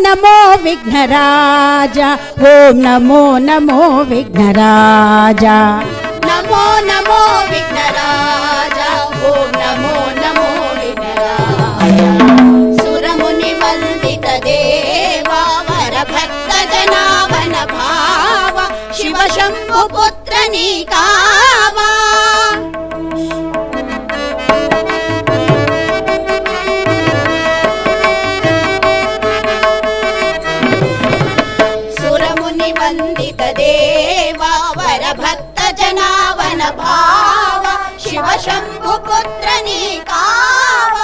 ನಮೋ ವಿಘ್ನರಾಜ. ಓಂ ನಮೋ ನಮೋ ವಿಘ್ನರಾಜ. ನಮೋ ನಮೋ ವಿಘ್ನರಾಜ. ಓಂ ನಮೋ ನಮೋ ವಿಘ್ನರಾಜ. ಸುರಮುನಿ ವಂದಿತ ದೇವ ವರ ಭಕ್ತ ಜನಾವನ ಭಾವ ಶಿವ ಶಂಭು ಪುತ್ರ ನೀಕಾವ. ಸುರಮುನಿ ವಂದಿತ ದೇವ ವರ ಭಕ್ತ ಜನಾವನ ಭಾವ ಶಿವ ಶಂಭು ಪುತ್ರ ನೀಕಾವ.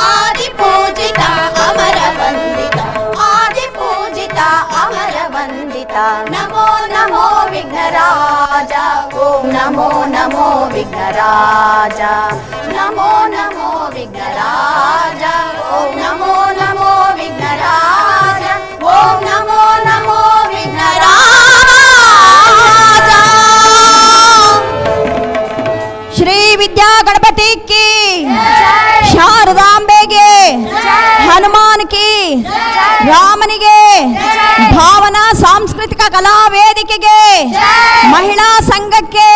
ಆದಿ ಪೂಜಿತ ಅಮರ ವಂದಿತ ಆದಿ ಪೂಜಿತ ಅಮರ ವಂದಿತ. ನಮೋ ನಮೋ ವಿಘ್ನರಾಜ. ಓಂ ನಮೋ ನಮೋ ವಿಘ್ನರಾಜ. ನಮೋ ನಮೋ ವಿಘ್ನರಾಜ. ಓಂ ನಮೋ ನಮೋ ವಿಘ್ನರಾಜ. ಓಂ ನಮೋ ನಮೋ ವಿಘ್ನರಾಜ. ಶ್ರೀ ವಿದ್ಯಾ ಗಣಪತಿ ಕಿ, ಶಾರದಾಂಬೆಗೆ, ಹನುಮಾನ್ ಕಿ, ರಾಮನಿಗೆ, ಭಾವನಾ ಸಾಂಸ್ಕೃತಿಕ ಕಲಾ ವೇದಿಕೆಗೆ, ಮಹಿಳಾ ಸಂಘಕ್ಕೆ.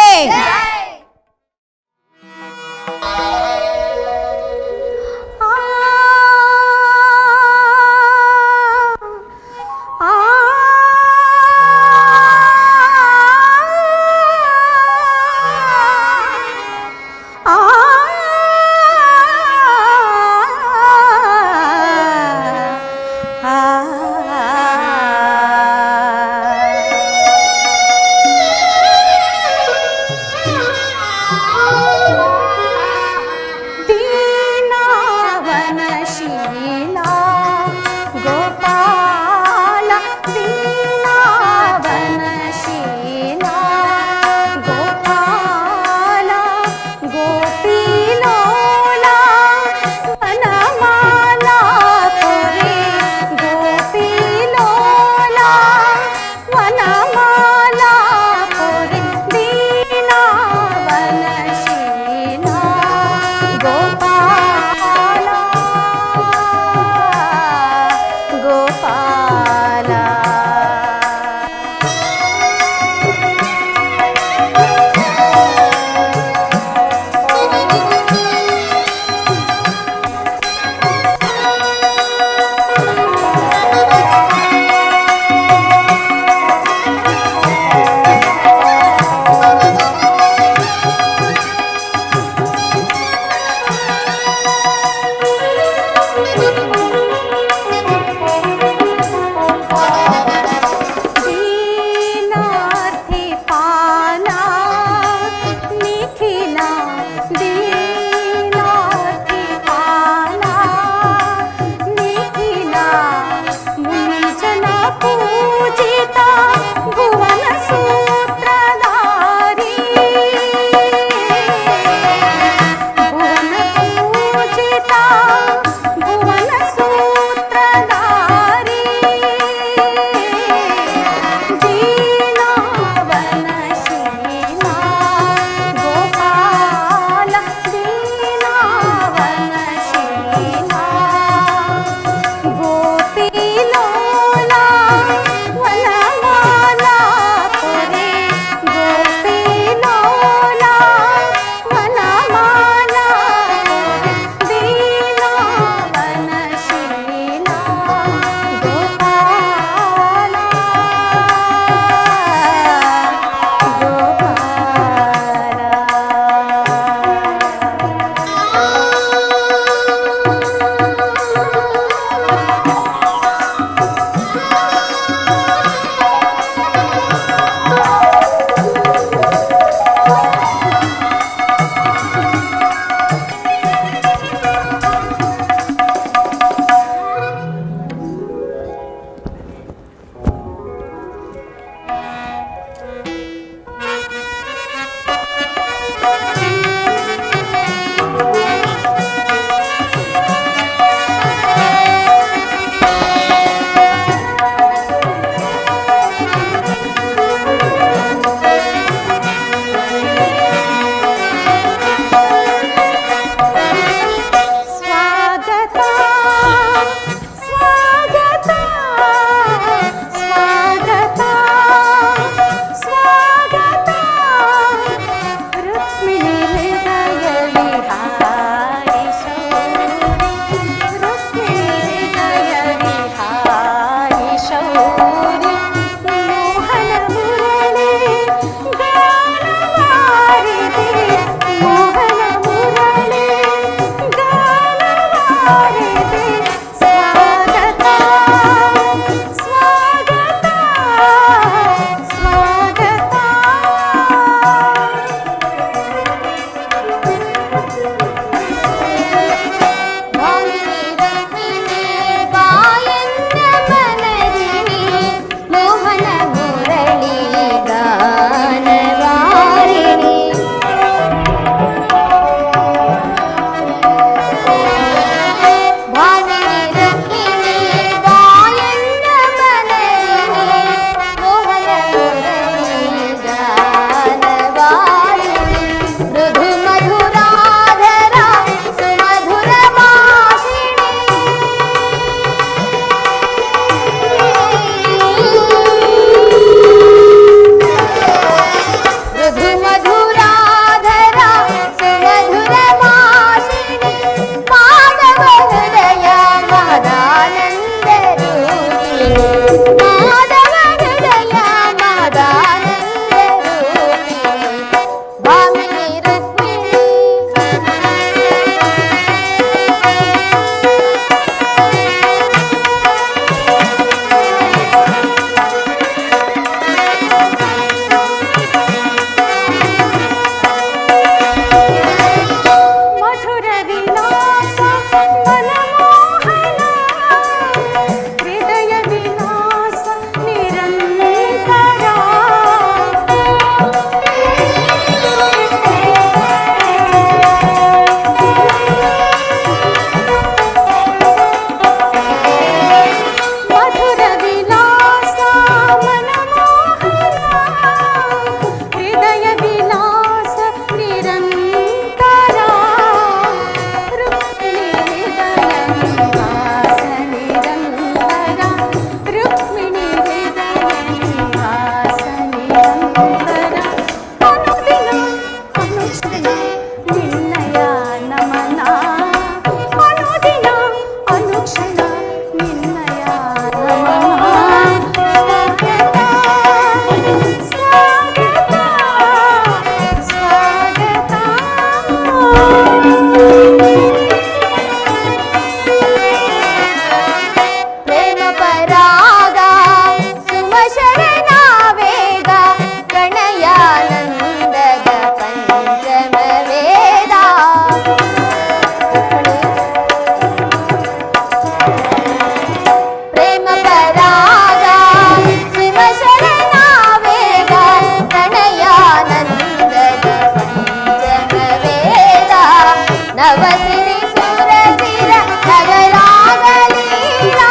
ನವಸಿರಿ ಸುರಸಿರ ನಗರಾಗಲೀಲಾ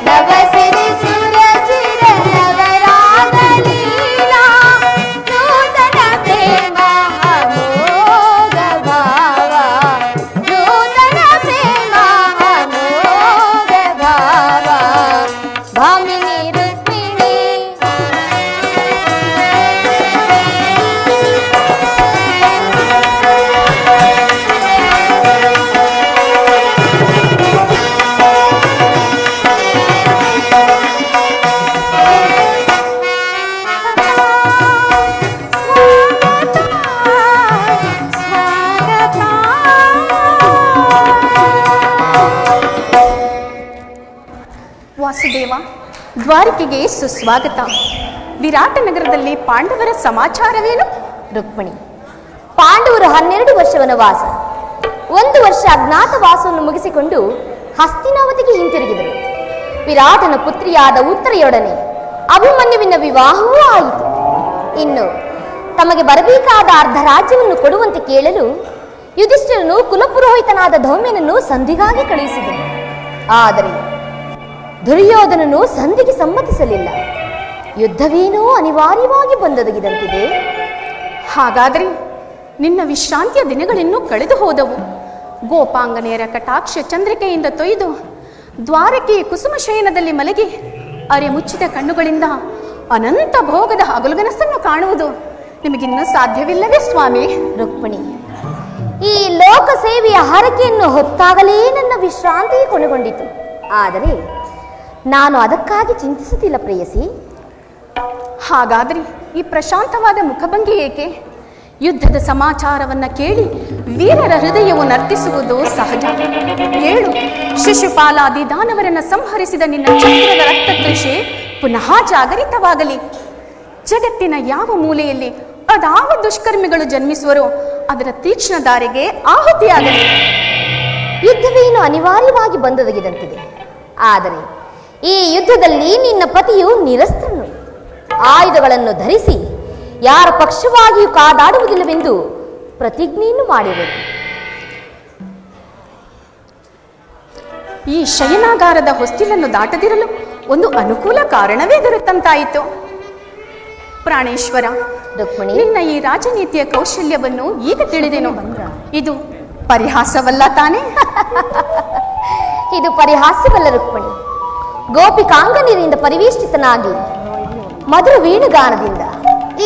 ನವಸಿರಿ ಸುರಸಿರ ನಗರಾಗಲೀಲಾ ನೂತನ ಪ್ರೇಮ ಅಮೋಘ ಭಾವ ನೂತನ ಪ್ರೇಮ ಅಮೋಘ ಭಾವ ಭಾಮಿನಿ ರುಕ್ಮಿಣಿ ವಾಸುದೇವ, ದ್ವಾರಕೆಗೆ ಸುಸ್ವಾಗತ. ವಿರಾಟ ನಗರದಲ್ಲಿ ಪಾಂಡವರ ಸಮಾಚಾರವೇನು? ರುಕ್ಮಿಣಿ, ಪಾಂಡವರು 12 ವರ್ಷ ವನವಾಸ, 1 ವರ್ಷ ಅಜ್ಞಾತವಾಸವನ್ನು ಮುಗಿಸಿಕೊಂಡು ಹಸ್ತಿನಾವತಿಗೆ ಹಿಂತಿರುಗಿದರು. ವಿರಾಟನ ಪುತ್ರಿಯಾದ ಉತ್ತರೆಯೊಡನೆ ಅಭಿಮನ್ಯುವಿನ ವಿವಾಹವೂ ಆಯಿತು. ಇನ್ನು ತಮಗೆ ಬರಬೇಕಾದ ಅರ್ಧ ರಾಜ್ಯವನ್ನು ಕೊಡುವಂತೆ ಕೇಳಲು ಯುಧಿಷ್ಠಿರನು ಕುಲಪುರೋಹಿತನಾದ ಧೌಮ್ಯನನ್ನು ಸಂಧಿಗಾಗಿ ಕಳುಹಿಸಿದನು. ಆದರೆ ದುರ್ಯೋಧನನು ಸಂಧಿಗೆ ಸಮ್ಮತಿಸಲಿಲ್ಲ. ಯುದ್ಧವೇನೋ ಅನಿವಾರ್ಯವಾಗಿ ಬಂದೊದಗಿದಂತಿದೆ. ಹಾಗಾದರೆ ನಿನ್ನ ವಿಶ್ರಾಂತಿಯ ದಿನಗಳಿನ್ನೂ ಕಳೆದು ಹೋದವು. ಗೋಪಾಂಗನೆಯರ ಕಟಾಕ್ಷ ಚಂದ್ರಿಕೆಯಿಂದ ತೊಯ್ದು ದ್ವಾರಕೆಯ ಕುಸುಮ ಶಯನದಲ್ಲಿ ಮಲಗಿ ಅರೆ ಮುಚ್ಚಿದ ಕಣ್ಣುಗಳಿಂದ ಅನಂತ ಭೋಗದ ಹಗಲುಗನಸನ್ನು ಕಾಣುವುದು ನಿಮಗಿನ್ನೂ ಸಾಧ್ಯವಿಲ್ಲವೇ ಸ್ವಾಮಿ? ರುಕ್ಮಿಣಿ, ಈ ಲೋಕ ಸೇವೆಯ ಹರಕೆಯನ್ನು ಹೊತ್ತಾಗಲೇ ನನ್ನ ವಿಶ್ರಾಂತಿ ಕೊನೆಗೊಂಡಿತು. ಆದರೆ ನಾನು ಅದಕ್ಕಾಗಿ ಚಿಂತಿಸುತ್ತಿಲ್ಲ ಪ್ರೇಯಸಿ. ಹಾಗಾದರೆ ಈ ಪ್ರಶಾಂತವಾದ ಮುಖಭಂಗಿ ಏಕೆ? ಯುದ್ಧದ ಸಮಾಚಾರವನ್ನ ಕೇಳಿ ವೀರರ ಹೃದಯವು ನರ್ತಿಸುವುದು ಸಹಜ. ಹೇಳು, ಶಿಶುಪಾಲಾದಿ ದಾನವರನ್ನ ಸಂಹರಿಸಿದ ನಿನ್ನ ಚಕ್ರದ ರಕ್ತದೃಶೆ ಪುನಃ ಜಾಗರಿತವಾಗಲಿ. ಜಗತ್ತಿನ ಯಾವ ಮೂಲೆಯಲ್ಲಿ ಅದಾವ ದುಷ್ಕರ್ಮಿಗಳು ಜನ್ಮಿಸುವರೋ ಅದರ ತೀಕ್ಷ್ಣ ದಾರಿಗೆ ಆಹುತಿಯಾಗಲಿ. ಯುದ್ಧವೇನು ಅನಿವಾರ್ಯವಾಗಿ ಬಂದೊದಗಿದಂತಿದೆ. ಆದರೆ ಈ ಯುದ್ಧದಲ್ಲಿ ನಿನ್ನ ಪತಿಯು ನಿರಸ್ತ್ರನು. ಆಯುಧಗಳನ್ನು ಧರಿಸಿ ಯಾರ ಪಕ್ಷವಾಗಿಯೂ ಕಾದಾಡುವುದಿಲ್ಲವೆಂದು ಪ್ರತಿಜ್ಞೆಯನ್ನು ಮಾಡಿರುವುದು. ಈ ಶಯನಾಗಾರದ ಹೊಸ್ತಿಲನ್ನು ದಾಟದಿರಲು ಒಂದು ಅನುಕೂಲ ಕಾರಣವೇ ದೊರೆತಂತಾಯಿತು. ಪ್ರಾಣೇಶ್ವರ, ರುಕ್ಮಿಣಿ, ನಿನ್ನ ಈ ರಾಜನೀತಿಯ ಕೌಶಲ್ಯವನ್ನು ಈಗ ತಿಳಿದೆನು. ಇದು ಪರಿಹಾಸವಲ್ಲ ತಾನೇ? ಇದು ಪರಿಹಾಸ್ಯವಲ್ಲ ರುಕ್ಮಿಣಿ. ಗೋಪಿಕಾಂಗನಿಯರಿಂದ ಪರಿವೇಷ್ಟಿತನಾಗಿ ಮಧುರ ವೇಣುಗಾನದಿಂದ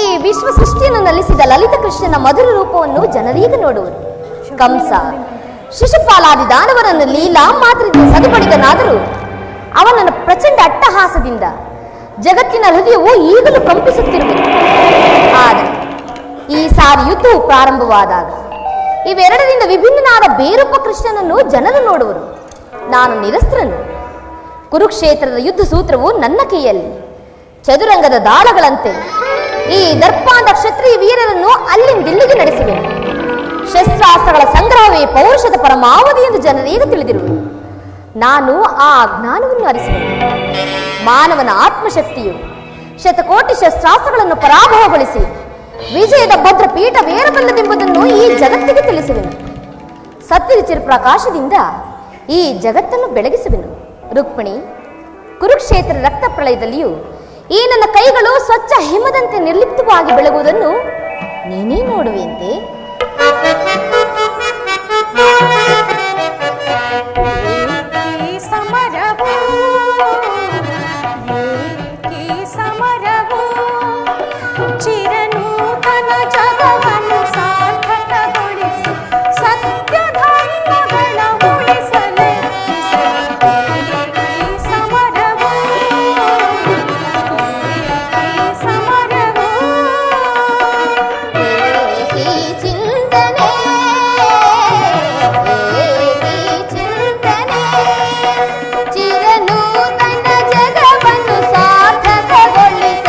ಈ ವಿಶ್ವ ಸೃಷ್ಟಿಯನ್ನು ನಲಿಸಿದ ಲಲಿತ ಕೃಷ್ಣನ ಮಧುರ ರೂಪವನ್ನು ಜನರೀಗ ನೋಡುವರು. ಕಂಸ ಶಿಶುಪಾಲಾದಿ ದಾನವರನ್ನು ಲೀಲಾ ಮಾತ್ರದಿಂದ ಸದುಪಡಿದನಾದರೂ ಅವನನ್ನ ಪ್ರಚಂಡ ಅಟ್ಟಹಾಸದಿಂದ ಜಗತ್ತಿನ ಹೃದಯವು ಈಗಲೂ ಕಂಪಿಸುತ್ತಿರುವುದು. ಆದರೆ ಈ ಸಾರಿ ಯುದ್ಧವು ಪ್ರಾರಂಭವಾದಾಗ ಇವೆರಡರಿಂದ ವಿಭಿನ್ನನಾದ ಬೇರೊಬ್ಬ ಕೃಷ್ಣನನ್ನು ಜನರು ನೋಡುವರು. ನಾನು ನಿರಸ್ತ್ರನು. ಕುರುಕ್ಷೇತ್ರದ ಯುದ್ಧ ಸೂತ್ರವು ನನ್ನ ಕೈಯಲ್ಲಿ. ಚದುರಂಗದ ದಾಳಗಳಂತೆ ಈ ದರ್ಪಾಂಧ ಕ್ಷತ್ರಿಯ ವೀರರನ್ನು ಅಲ್ಲಿಂದಿಲ್ಲಿಗೆ ನಡೆಸುವೆನು. ಶಸ್ತ್ರಾಸ್ತ್ರಗಳ ಸಂಗ್ರಹವೇ ಪೌರುಷದ ಪರಮಾವಧಿ ಎಂದು ಜನರೀಗ ತಿಳಿದಿರುವುದು. ನಾನು ಆ ಜ್ಞಾನವನ್ನು ಅರಿಸುವೆನು. ಮಾನವನ ಆತ್ಮಶಕ್ತಿಯು ಶತಕೋಟಿ ಶಸ್ತ್ರಾಸ್ತ್ರಗಳನ್ನು ಪರಾಭವಗೊಳಿಸಿ ವಿಜಯದ ಭದ್ರ ಪೀಠವೇರಬಲ್ಲದೆಂಬುದನ್ನು ಈ ಜಗತ್ತಿಗೆ ತಿಳಿಸುವೆನು. ಸತ್ಯದ ಚಿರಪ್ರಕಾಶದಿಂದ ಈ ಜಗತ್ತನ್ನು ಬೆಳಗಿಸುವೆನು. ರುಕ್ಮಿಣಿ, ಕುರುಕ್ಷೇತ್ರ ರಕ್ತ ಪ್ರಳಯದಲ್ಲಿಯೂ ಈ ನನ್ನ ಕೈಗಳು ಸ್ವಚ್ಛ ಹಿಮದಂತೆ ನಿರ್ಲಿಪ್ತವಾಗಿ ಬೆಳಗುವುದನ್ನು ನೀನೇ ನೋಡುವೆಯಂತೆ. ಚಿರನೂತನ ಜಗವನ್ನು ಸಾರ್ಥಕಗೊಳಿಸ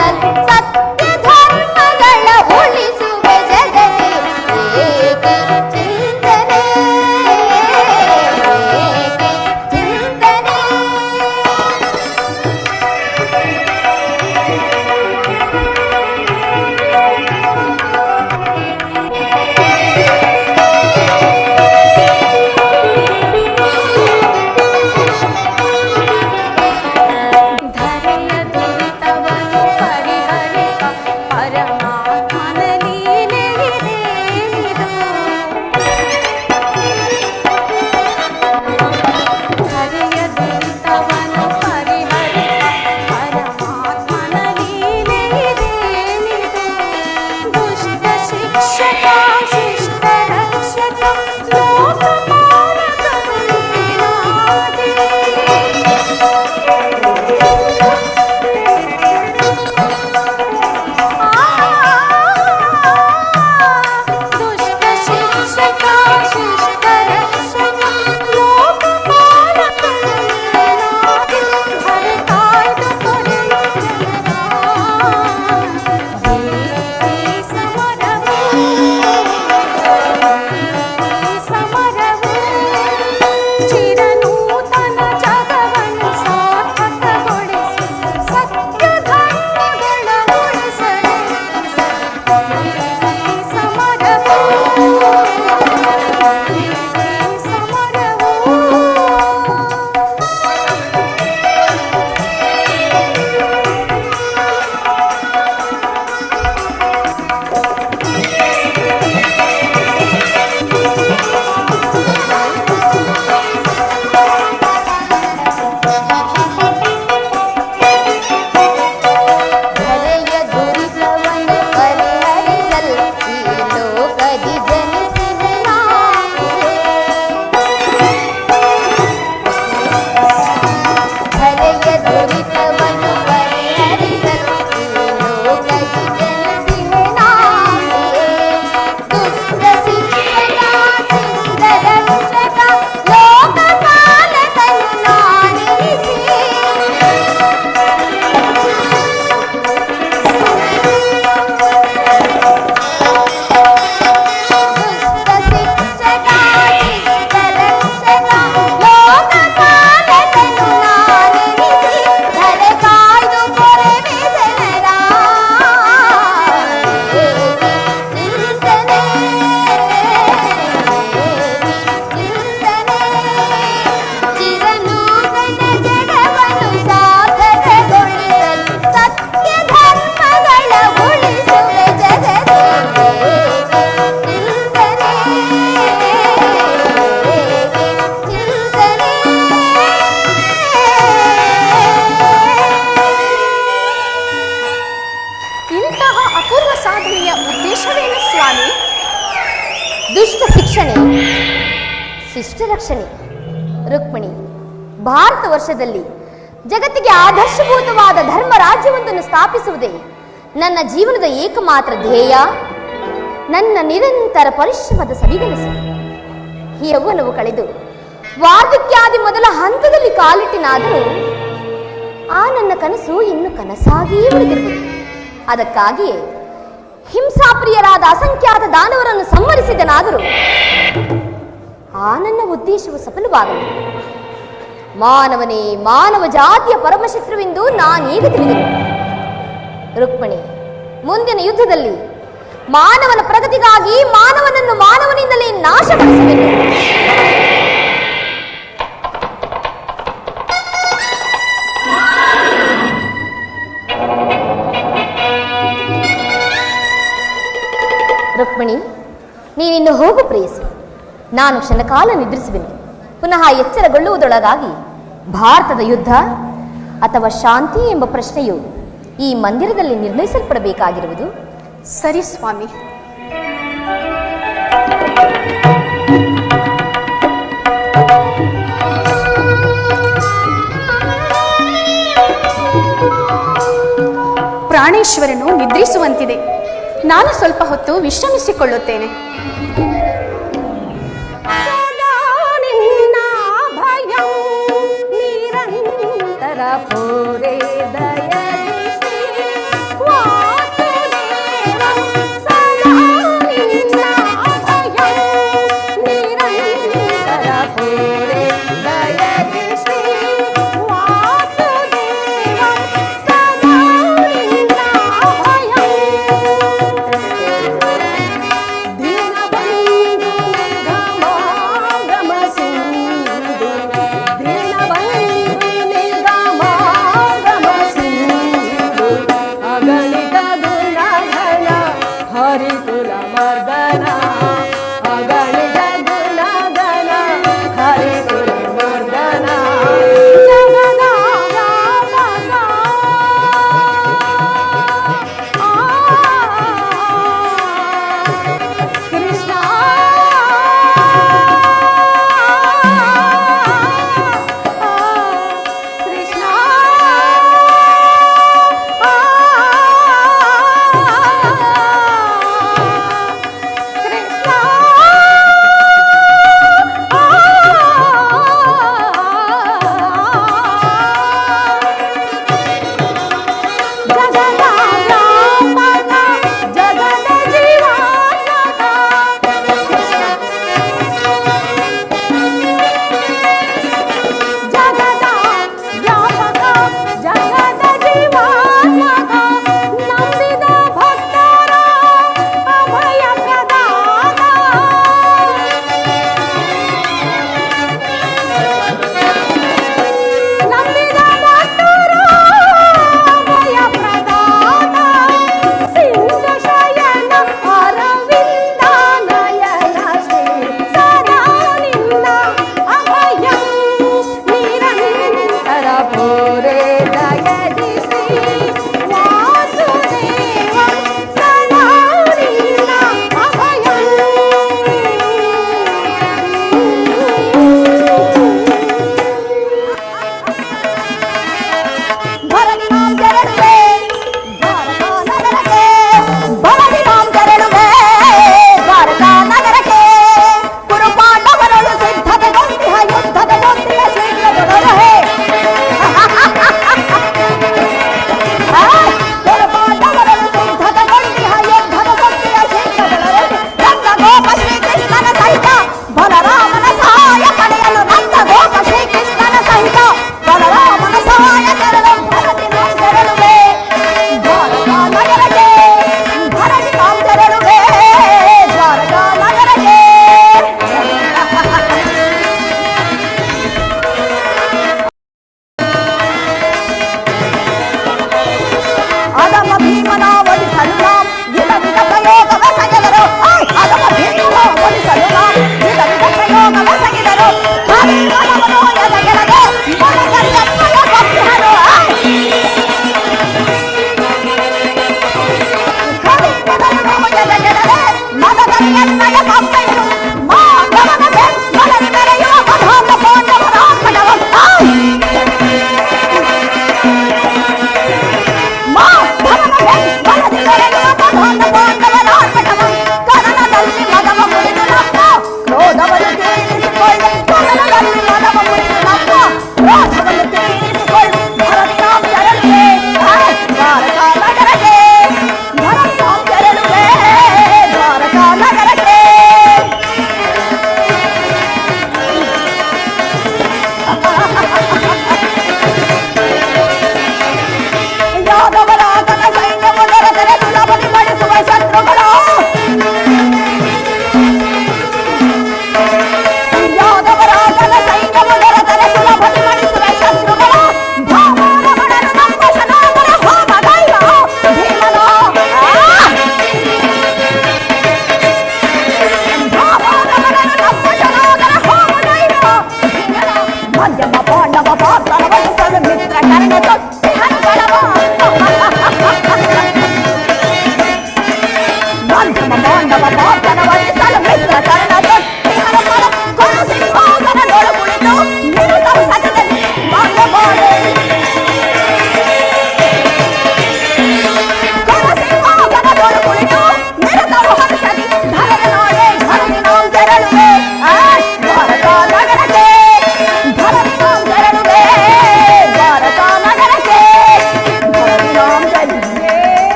ಆಜ್ಞೆಯ ಉದ್ದೇಶವೇನು ಸ್ವಾಮಿ? ದುಷ್ಟ ಶಿಕ್ಷಣೆ, ಶಿಷ್ಟ ರಕ್ಷಣೆ. ರುಕ್ಮಿಣಿ, ಭಾರತ ವರ್ಷದಲ್ಲಿ ಜಗತ್ತಿಗೆ ಆದರ್ಶಭೂತವಾದ ಧರ್ಮ ರಾಜ್ಯವೊಂದನ್ನು ಸ್ಥಾಪಿಸುವುದೇ ನನ್ನ ಜೀವನದ ಏಕಮಾತ್ರ ಧ್ಯೇಯ, ನನ್ನ ನಿರಂತರ ಪರಿಶ್ರಮದ ಸವಿಗನಸು. ಯೌವನವು ಕಳೆದು ವಾರ್ಧಕ್ಯಾದಿ ಮೊದಲ ಹಂತದಲ್ಲಿ ಕಾಲಿಟ್ಟಿನಾದರೂ ಆ ನನ್ನ ಕನಸು ಇನ್ನು ಕನಸಾಗಿಯೇ ಉಳಿದಿರುವುದು. ಅದಕ್ಕಾಗಿಯೇ ಹಿಂಸಾಪ್ರಿಯರಾದ ಅಸಂಖ್ಯಾತ ದಾನವರನ್ನು ಸಂಹರಿಸಿದನಾದರೂ ಆ ನನ್ನ ಉದ್ದೇಶವು ಸಫಲವಾಗಲಿ. ಮಾನವನೇ ಮಾನವ ಜಾತಿಯ ಪರಮಶತ್ರುವೆಂದು ನಾನೀಗ ತಿಳಿದೆನು. ರುಕ್ಮಿಣಿ, ಮುಂದಿನ ಯುದ್ಧದಲ್ಲಿ ಮಾನವನ ಪ್ರಗತಿಗಾಗಿ ಮಾನವನನ್ನು ಮಾನವನಿಂದಲೇ ನಾಶಪಡಿಸಬೇಕು. ರುಕ್ಮಿಣಿ, ನೀನಿನ್ನು ಹೋಗು ಪ್ರೇಯಸಿ. ನಾನು ಕ್ಷಣಕಾಲ ನಿದ್ರಿಸುವೆನು. ಪುನಃ ಎಚ್ಚರಗೊಳ್ಳುವುದರೊಳಗಾಗಿ ಭಾರತದ ಯುದ್ಧ ಅಥವಾ ಶಾಂತಿ ಎಂಬ ಪ್ರಶ್ನೆಯು ಈ ಮಂದಿರದಲ್ಲಿ ನಿರ್ಣಯಿಸಲ್ಪಡಬೇಕಾಗಿರುವುದು. ಸರಿ ಸ್ವಾಮಿ. ಪ್ರಾಣೇಶ್ವರನು ನಿದ್ರಿಸುವಂತಿದೆ. ನಾನು ಸ್ವಲ್ಪ ಹೊತ್ತು ವಿಶ್ರಮಿಸಿಕೊಳ್ಳುತ್ತೇನೆ. ದೀನಬಂಧು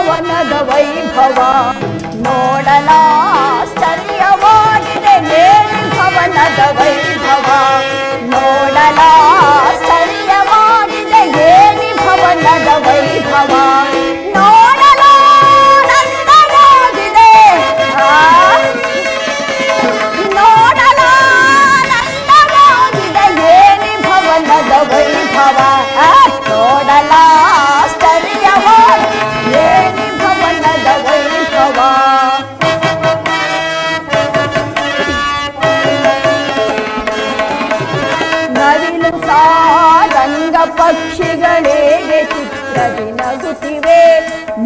ಭವನದ ವೈಭವ ನೋಡಲಾಶ್ಚರ್ಯವಾಗಿದೆ ಏನಿ ಭವನದ ವೈಭವ ನೋಡಲಾಶ್ಚರ್ಯವಾಗಿದೆ ಏನಿ ಭವನದ ವೈಭವ ನೋಡಲಾನಂದವಾಗಿದೆ ನೋಡಲಾನಂದವಾಗಿದೆ ಏನಿ ಭವನದ ವೈಭವ ನೋಡಲಾಶ್ಚರ್ಯವಾಗಿದೆ ಏನಿ ಭವನದ ವೈಭವ ನವಿಲು ಸಾರಂಗ ಪಕ್ಷಿಗಳೇಗೆ ಚಿತ್ರದಿ ನಗುತ್ತಿವೆ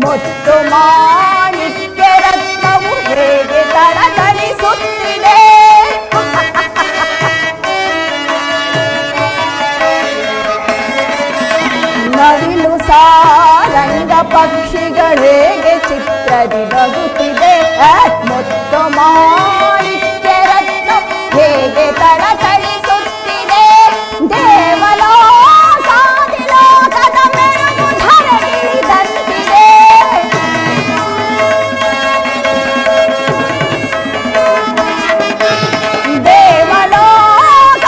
ಮುತ್ತು ಮಾಣಿಕ್ಯ ರತ್ನವು ಹೇಗೆ ತಳತಳಿಸುತ್ತಿದೆ ನವಿಲು ಸಾರಂಗ ಪಕ್ಷಿಗಳೇಗೆ ಚಿತ್ರದಿ ನಗುತ್ತಿದೆ ಮುತ್ತು ಮಾಣಿಕ್ಯ ರತ್ನ ಹೇಗೆ ತಳತಳಿಸುತ್ತಿದೆ ದೇವಲೋಕಾದಿಲೋಕದ ಮೆರುಗು ಧರೆಗಿಳಿದಂತಿದೆ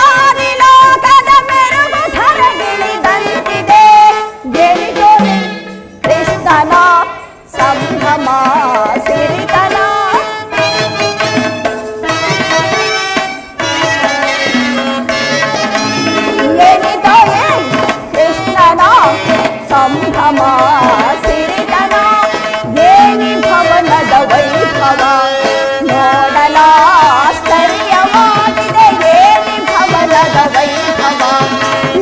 ದೇವಲೋಕಾದಿಲೋಕದ ಮೆರುಗು ಧರೆಗಿಳಿದಂತಿದೆ ಗೆಳಿದೊರೆ ಕೃಷ್ಣನ ಸಂಭ್ರಮ ಸಿರಿತನ ಎನಿದೊರೆ ಕೃಷ್ಣನ ಸಂಭ್ರಮ ಸಿರಿತನ ಏನಿ ಭವನದ ವೈಭವ ನೋಡಲಾಶ್ಚರ್ಯವಾಗಿದೆ ಏನಿ ಭವನದ ವೈಭವ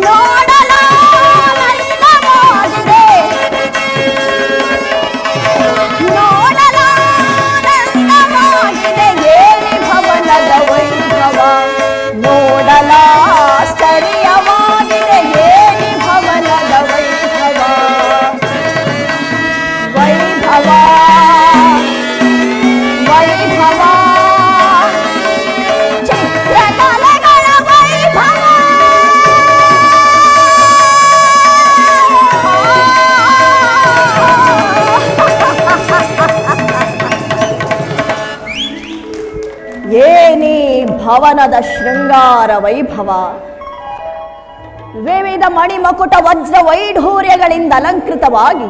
ನೋಡಲಾನಂದವಾಗಿದೆ ನೋಡಲಾನಂದವಾಗಿದೆ ಏನಿ ಭವನದ ವೈಭವ ನೋಡಲಾಶ್ಚರ್ಯವಾಗಿದೆ ಏನಿ ಭವನದ ವೈಭವ ವೈಭವ ವೈಭವ ಚಿತ್ರಕಲೆಗಳ ವೈಭವ ಏನಿ ಭವನದ ಶೃಂಗಾರ ವೈಭವ ವಿವಿಧ ಮಣಿಮಕುಟ ವಜ್ರ ವೈಢೂರ್ಯಗಳಿಂದ ಅಲಂಕೃತವಾಗಿ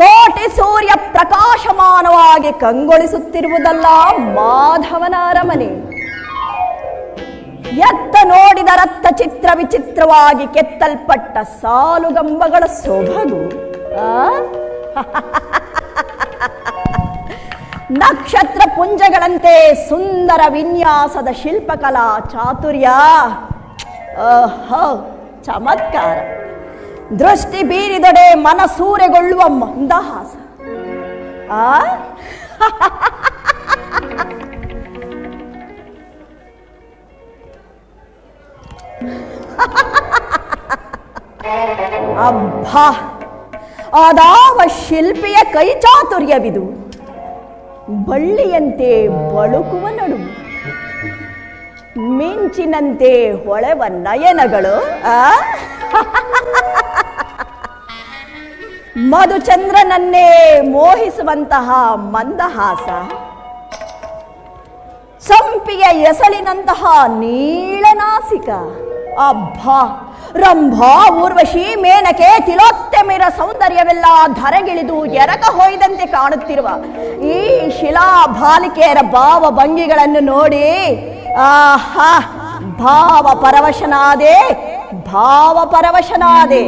ಕೋಟಿ ಸೂರ್ಯ ಪ್ರಕಾಶಮಾನವಾಗಿ ಕಂಗೊಳಿಸುತ್ತಿರುವುದಲ್ಲ ಮಾಧವನ ಅರಮನೆ. ಎತ್ತ ನೋಡಿದ ರಕ್ತ ಚಿತ್ರ ವಿಚಿತ್ರವಾಗಿ ಕೆತ್ತಲ್ಪಟ್ಟ ಸಾಲುಗಂಬಗಳ ಸೊಬಗು, ನಕ್ಷತ್ರ ಪುಂಜಗಳಂತೆ ಸುಂದರ ವಿನ್ಯಾಸದ ಶಿಲ್ಪಕಲಾ ಚಾತುರ್ಯ, ಚಮತ್ಕಾರ, ದೃಷ್ಟಿ ಬೀರಿದೊಡೆ ಮನಸೂರೆಗೊಳ್ಳುವ ಮಂದಹಾಸ, ಅಬ್ಬಾ ಅದಾವ ಶಿಲ್ಪಿಯ ಕೈ ಚಾತುರ್ಯವಿದು. ಬಳ್ಳಿಯಂತೆ ಬಳುಕುವ ನಡುವು, ಮಿಂಚಿನಂತೆ ಹೊಳೆವ ನಯನಗಳು, ಮಧುಚಂದ್ರನನ್ನೇ ಮೋಹಿಸುವಂತಹ ಮಂದಹಾಸ, ಸಂಪಿಗೆ ಎಸಳಿನಂತಹ ನೀಳನಾಸಿಕ, ಅಬ್ಬಾ ರಂಭಾ ಊರ್ವಶಿ ಮೇನಕೆ ತಿಲೋತ್ತಮಿರ ಸೌಂದರ್ಯವೆಲ್ಲ ಧರೆಗಿಳಿದು ಎರಕ ಹೊಯ್ದಂತೆ ಕಾಣುತ್ತಿರುವ ಈ ಶಿಲಾ ಬಾಲಿಕೆಯರ ಭಾವ ಭಂಗಿಗಳನ್ನು ನೋಡಿ ಆಹಾ ಭಾವ ಪರವಶನಾದೆ, ಭಾವ ಪರವಶನಾದೆ.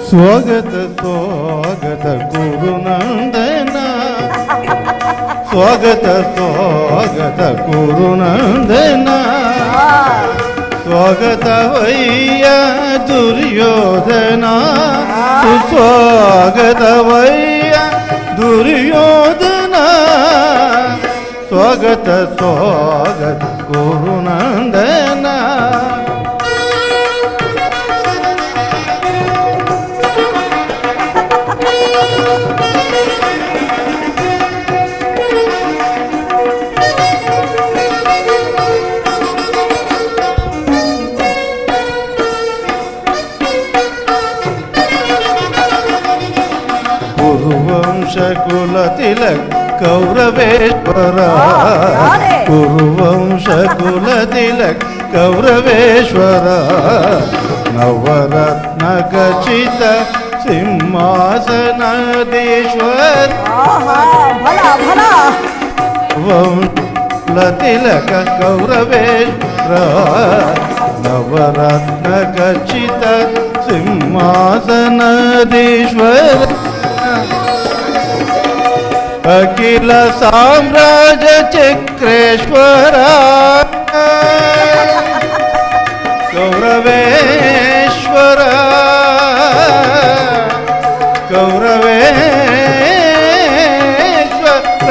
ಸ್ವಾಗತ ಸ್ವಾಗತ ಗುರುನಂದನ, ಸ್ವಾಗತ ಸ್ವಾಗತ ಗುರುನಂದನ, ಸ್ವಾಗತವಯ್ಯ ದುರ್ಯೋಧನ ಸುಸ್ವಾಗತವಯ್ಯ ದುರ್ಯೋಧನ ಸ್ವಾಗತ ಸ್ವಾಗತ ಕುರುನಂದನ ಕುರುವಂಶಕುಲ ತಿಲಕ್ ಕೌರವೇಶ್ವರ ಕುರುವಂಶಕುಲ ತಿಲಕ್ ಕೌರವೇಶ್ವರ ನವರತ್ನ ಖಚಿತ ಸಿಂಹಾಸನಾಧೀಶ್ವರ ವಂಶಕುಲ ತಿಲಕ ಕೌರವೇಶ್ವರ ನವರತ್ನ ಖಚಿತ ಸಿಂಹಾಸನಾಧೀಶ್ವರ ಅಖಿಲ ಸಾಮ್ರಾಜ್ಯ ಚಕ್ರೇಶ್ವರ ಕೌರವೇಶ್ವರ ಕೌರವೇಶ್ವರ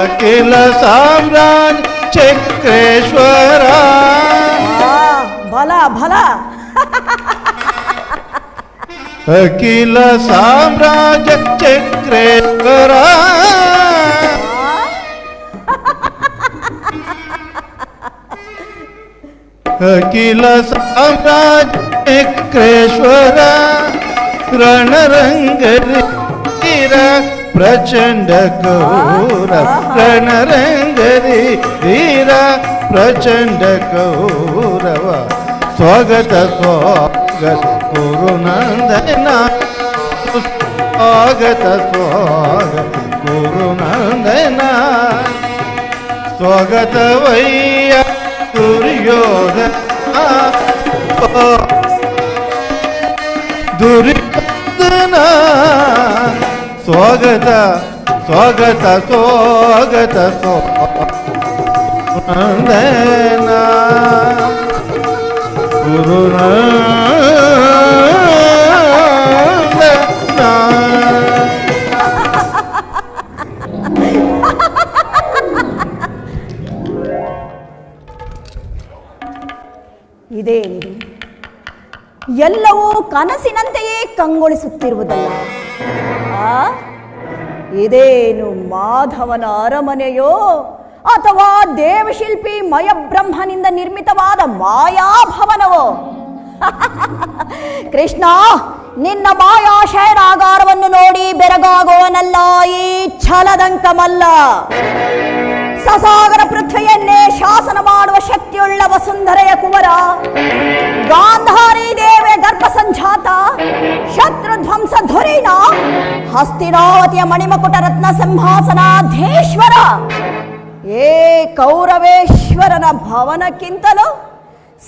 ಅಖಿಲ ಸಾಮ್ರಾಜ್ಯ ಚಕ್ರೇಶ್ವರ ಭಲ ಭಲ ಅಖಿಲ ಸಾಮ್ರಾಜ್ಯ ಚಕ್ರೇಶ್ವರ ಅಖಿಲ ಸಾಮ್ರಾಜ್ಯ ಚಕ್ರೇಶ್ವರ ರಣರಂಗರೀರ ಪ್ರಚಂಡ ಕೌರ ರಣರಂಗರಿ ಧೀರ ಪ್ರಚಂಡ ಕೌರವ ಸ್ವಾಗತ ಸ್ವಾಗತ ಕುರುನಂದನ ಸ್ವಾಗತ ಸ್ವಾಗತ ಕುರುನಂದನ ಸ್ವಾಗತವಯ್ಯ ದುರ್ಯೋಧನ ದುರ್ಯೋಧನ ಸ್ವಾಗತ ಸ್ವಾಗತ ಸ್ವಾಗತ ಸ್ವಾಗತ ಇದೇನಿದು? ಎಲ್ಲವೂ ಕನಸಿನಂತೆಯೇ ಕಂಗೊಳಿಸುತ್ತಿರುವುದಲ್ಲ. ಇದೇನು ಮಾಧವನ ಅರಮನೆಯೋ ಅಥವಾ ದೇವಶಿಲ್ಪಿ ಮಯಬ್ರಹ್ಮನಿಂದ ನಿರ್ಮಿತವಾದ ಮಾಯಾಭವನವೋ? ಕೃಷ್ಣ, ನಿನ್ನ ಮಾಯಾ ಶಯನಾಗಾರವನ್ನು ನೋಡಿ ಬೆರಗಾಗುವನಲ್ಲ ಈ ಛಲದಂಕಮಲ್ಲ. ಸಸಾಗರ ಪೃಥ್ವಿಯನ್ನೇ ಶಾಸನ ಮಾಡುವ ಶಕ್ತಿಯುಳ್ಳ ವಸುಂಧರೆಯ ಕುವರ, ಗಾಂಧಾರಿ ದೇವಿಯ ಗರ್ಭ ಸಂಜಾತ, ಶತ್ರುಧ್ವಂಸ ಧುರೀಣ, ಹಸ್ತಿನಾವತಿಯ ಮಣಿಮಕುಟ ರತ್ನ ಸಿಂಹಾಸನಾಧೀಶ್ವರ. ಏ ಕೌರವೇಶ್ವರನ ಭವನಕ್ಕಿಂತಲೂ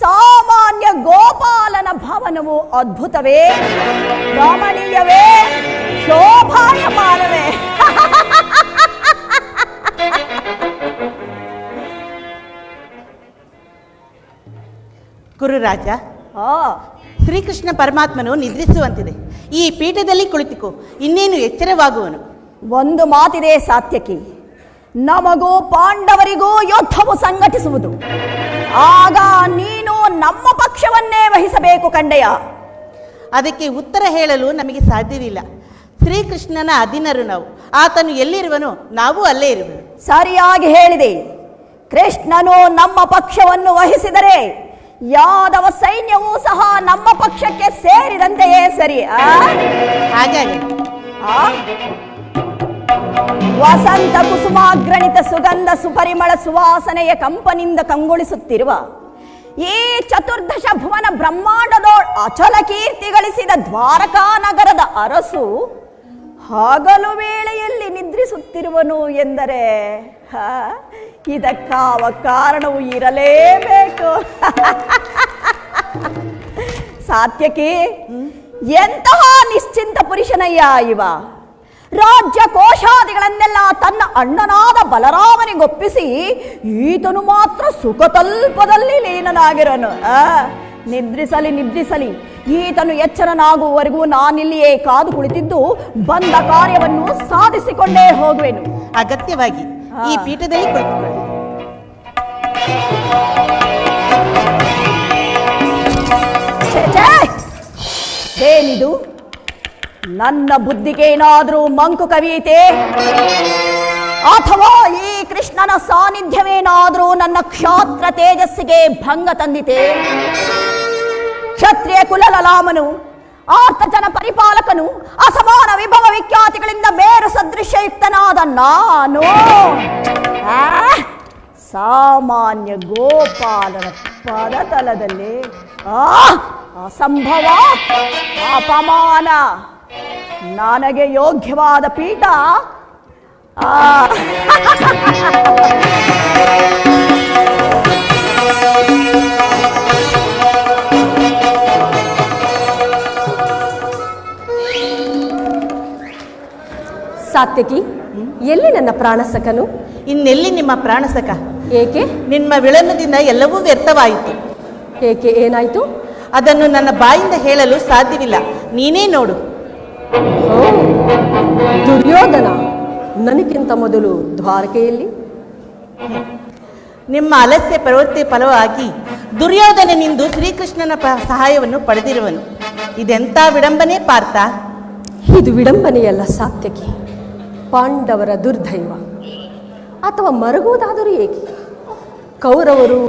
ಸಾಮಾನ್ಯ ಗೋಪಾಲನ ಭವನವು ಅದ್ಭುತವೇ, ರಮಣೀಯವೇ, ಶೋಭಾಯಮಾನವೇ. ಗುರುರಾಜ, ಶ್ರೀಕೃಷ್ಣ ಪರಮಾತ್ಮನು ನಿದ್ರಿಸುವಂತಿದೆ. ಈ ಪೀಠದಲ್ಲಿ ಕುಳಿತುಕೋ, ಇನ್ನೇನು ಎಚ್ಚರವಾಗುವನು. ಒಂದು ಮಾತಿದೆ ಸಾತ್ಯಕಿ, ನಮಗೂ ಪಾಂಡವರಿಗೂ ಯುದ್ಧವು ಸಂಘಟಿಸುವುದು. ಆಗ ನೀನು ನಮ್ಮ ಪಕ್ಷವನ್ನೇ ವಹಿಸಬೇಕು ಕಂಡೆಯ. ಅದಕ್ಕೆ ಉತ್ತರ ಹೇಳಲು ನಮಗೆ ಸಾಧ್ಯವಿಲ್ಲ. ಶ್ರೀಕೃಷ್ಣನ ಅಧೀನರು ನಾವು. ಆತನು ಎಲ್ಲಿರುವನು, ನಾವು ಅಲ್ಲೇ ಇರುವೆನು. ಸರಿಯಾಗಿ ಹೇಳಿದೆ. ಕೃಷ್ಣನು ನಮ್ಮ ಪಕ್ಷವನ್ನು ವಹಿಸಿದರೆ ಯಾದವ ಸೈನ್ಯವೂ ಸಹ ನಮ್ಮ ಪಕ್ಷಕ್ಕೆ ಸೇರಿದಂತೆಯೇ ಸರಿ. ಹಾಗಾಗಿ ವಸಂತ ಕುಸುಮಾಗ್ರಣಿತ ಸುಗಂಧ ಸುಪರಿಮಳ ಸುವಾಸನೆಯ ಕಂಪನಿಂದ ಕಂಗೊಳಿಸುತ್ತಿರುವ ಈ ಚತುರ್ದಶ ಭುವನ ಬ್ರಹ್ಮಾಂಡದೋ ಅಚಲ ಕೀರ್ತಿ ಗಳಿಸಿದ ದ್ವಾರಕಾ ನಗರದ ಅರಸು ಹಗಲು ವೇಳೆಯಲ್ಲಿ ನಿದ್ರಿಸುತ್ತಿರುವನು ಎಂದರೆ ಇದಕ್ಕಾವ ಕಾರಣವು ಇರಲೇಬೇಕು. ಸಾತ್ಯಕಿ, ಎಂತಹ ನಿಶ್ಚಿಂತ ಪುರುಷನಯ್ಯ ಇವ. ರಾಜ್ಯ ಕೋಶಾದಿಗಳನ್ನೆಲ್ಲ ತನ್ನ ಅಣ್ಣನಾದ ಬಲರಾಮನಿಗೊಪ್ಪಿಸಿ ಈತನು ಮಾತ್ರ ಸುಖತಲ್ಪದಲ್ಲಿ ಲೀನನಾಗಿರನು. ನಿದ್ರಿಸಲಿ ಈತನು ಎಚ್ಚರನಾಗುವವರೆಗೂ ನಾನಿಲ್ಲಿಯೇ ಕಾದು ಕುಳಿತಿದ್ದು ಬಂದ ಕಾರ್ಯವನ್ನು ಸಾಧಿಸಿಕೊಂಡೇ ಹೋಗುವೆನು. ಅಗತ್ಯವಾಗಿ ಈ ಪೀಠದಲ್ಲಿ ಕುಳಿತುಕೊಳ್ಳಿ. ಏನಿದು? ನನ್ನ ಬುದ್ಧಿಗೆ ಏನಾದರೂ ಮಂಕು ಕವಿಯಿತೆ ಅಥವಾ ಈ ಕೃಷ್ಣನ ಸಾನ್ನಿಧ್ಯವೇನಾದರೂ ನನ್ನ ಕ್ಷಾತ್ರ ತೇಜಸ್ಸಿಗೆ ಭಂಗ ತಂದಿತೆ? ಕ್ಷತ್ರಿಯ ಕುಲಲಲಾಮನು, ಆರ್ತಜನ ಪರಿಪಾಲಕನು, ಅಸಮಾನ ವಿಭವ ವಿಖ್ಯಾತಿಗಳಿಂದ ಮೇರು ಸದೃಶ್ಯಯುಕ್ತನಾದ ನಾನು ಸಾಮಾನ್ಯ ಗೋಪಾಲನ ಪದತಲದಲ್ಲಿ ಅಸಂಭವ, ಅಪಮಾನ. ನನಗೆ ಯೋಗ್ಯವಾದ ಪೀಠ ಸಾತ್ಯಕಿ, ಎಲ್ಲಿ ನನ್ನ ಪ್ರಾಣಸಕನು? ಇನ್ನೆಲ್ಲಿ ನಿಮ್ಮ ಪ್ರಾಣಸಕ? ಏಕೆ? ನಿಮ್ಮ ವಿಳಂಬದಿಂದ ಎಲ್ಲವೂ ವ್ಯರ್ಥವಾಯಿತು. ಏಕೆ? ಏನಾಯಿತು? ಅದನ್ನು ನನ್ನ ಬಾಯಿಂದ ಹೇಳಲು ಸಾಧ್ಯವಿಲ್ಲ, ನೀನೇ ನೋಡು. ದುರ್ಯೋಧನ ನನಗಿಂತ ಮೊದಲು ದ್ವಾರಕೆಯಲ್ಲಿ? ನಿಮ್ಮ ಅಲಸ್ಯ ಪ್ರವೃತ್ತಿ ಫಲವಾಗಿ ದುರ್ಯೋಧನನಿಂದು ಶ್ರೀಕೃಷ್ಣನ ಸಹಾಯವನ್ನು ಪಡೆದಿರುವನು. ಇದೆಂಥ ವಿಡಂಬನೆ ಪಾರ್ಥ? ಇದು ವಿಡಂಬನೆಯಲ್ಲ ಸಾತ್ಯಕಿ, ಪಾಂಡವರ ದುರ್ದೈವ. ಅಥವಾ ಮರಗುವುದಾದರೂ ಏಕೆ? ಕೌರವರು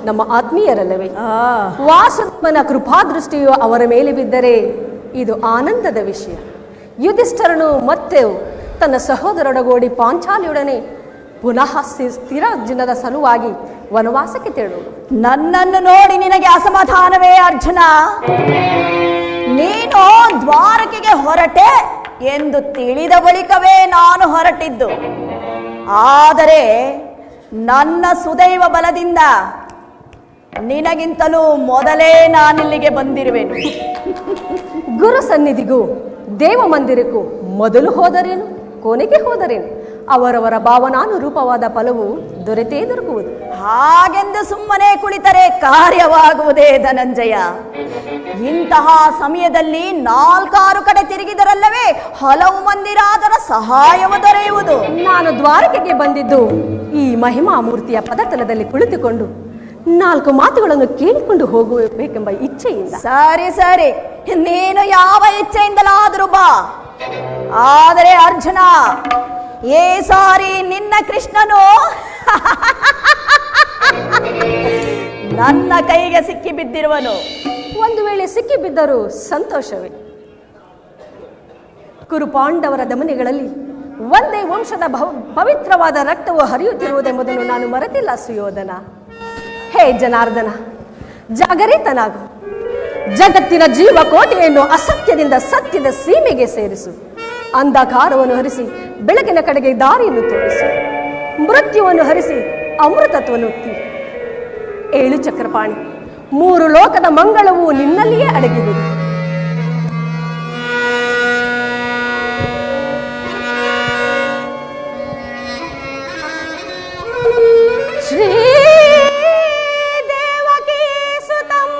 ನಮ್ಮ ಆತ್ಮೀಯರಲ್ಲವೇ? ವಾಸುದೇವನ ಕೃಪಾದೃಷ್ಟಿಯು ಅವರ ಮೇಲೆ ಬಿದ್ದರೆ ಇದು ಆನಂದದ ವಿಷಯ. ಯುಧಿಷ್ಠರನು ಮತ್ತೆ ತನ್ನ ಸಹೋದರೊಡಗೂಡಿ ಪಾಂಚಾಲಿಯೊಡನೆ ಪುನಃ ಸ್ಥಿರಾರ್ಜುನದ ಸಲುವಾಗಿ ವನವಾಸಕ್ಕೆ ತೆರಳುವುದು. ನನ್ನನ್ನು ನೋಡಿ ನಿನಗೆ ಅಸಮಾಧಾನವೇ ಅರ್ಜುನ? ನೀನು ದ್ವಾರಕೆಗೆ ಹೊರಟೆ ಎಂದು ತಿಳಿದ ಬಳಿಕವೇ ನಾನು ಹೊರಟಿದ್ದು. ಆದರೆ ನನ್ನ ಸುದೈವ ಬಲದಿಂದ ನಿನಗಿಂತಲೂ ಮೊದಲೇ ನಾನಿಲ್ಲಿಗೆ ಬಂದಿರುವೆನು. ಗುರು ಸನ್ನಿಧಿಗೂ ದೇವ ಮಂದಿರಕ್ಕೂ ಮೊದಲು ಹೋದರೇನು, ಕೊನೆಗೆ ಹೋದರೇನು? ಅವರವರ ಭಾವನಾನುರೂಪವಾದ ಫಲವು ದೊರೆತೇ ದೊರಕುವುದು. ಹಾಗೆಂದು ಸುಮ್ಮನೆ ಕುಳಿತರೆ ಕಾರ್ಯವಾಗುವುದೇ ಧನಂಜಯ? ಇಂತಹ ಸಮಯದಲ್ಲಿ 4-6 ಕಡೆ ತಿರುಗಿದರಲ್ಲವೇ ಹಲವು ಮಂದಿರಾದರ ಸಹಾಯವು ದೊರೆಯುವುದು. ನಾನು ದ್ವಾರಕೆಗೆ ಬಂದಿದ್ದು ಈ ಮಹಿಮಾ ಮೂರ್ತಿಯ ಪದತಲದಲ್ಲಿ ಕುಳಿತುಕೊಂಡು 4 ಮಾತುಗಳನ್ನು ಕೇಳಿಕೊಂಡು ಹೋಗಬೇಕೆಂಬ ಇಚ್ಛೆಯಿಂದ. ಸರಿ, ನೀನು ಯಾವ ಇಚ್ಛೆಯಿಂದಲಾದರೂ ಬಾ. ಆದರೆ ಅರ್ಜುನ, ಏ ಸಾರಿ ನಿನ್ನ ಕೃಷ್ಣನು ನನ್ನ ಕೈಗೆ ಸಿಕ್ಕಿ ಬಿದ್ದಿರುವನು. ಒಂದು ವೇಳೆ ಸಿಕ್ಕಿ ಬಿದ್ದರೂ ಸಂತೋಷವೇ. ಕುರುಪಾಂಡವರ ದಮನೆಗಳಲ್ಲಿ ಒಂದೇ ವಂಶದ ಪವಿತ್ರವಾದ ರಕ್ತವು ಹರಿಯುತ್ತಿರುವುದೆಂಬುದನ್ನು ನಾನು ಮರೆತಿಲ್ಲ ಸುಯೋಧನ. ಹೇ ಜನಾರ್ದನ, ಜಾಗರಿತನಾಗು. ಜಗತ್ತಿನ ಜೀವಕೋಟೆಯನ್ನು ಅಸತ್ಯದಿಂದ ಸತ್ಯದ ಸೀಮೆಗೆ ಸೇರಿಸು. ಅಂಧಕಾರವನ್ನು ಹರಿಸಿ ಬೆಳಕಿನ ಕಡೆಗೆ ದಾರಿಯನ್ನು ತೋರಿಸು. ಮೃತ್ಯುವನ್ನು ಹರಿಸಿ ಅಮೃತತ್ವವನ್ನು ಒತ್ತಿ. 7 ಚಕ್ರಪಾಣಿ, 3 ಲೋಕದ ಮಂಗಳವು ನಿನ್ನಲ್ಲಿಯೇ ಅಡಗಿದೆ. ಶ್ರೀ ದೇವಕೀ ಸುತಂ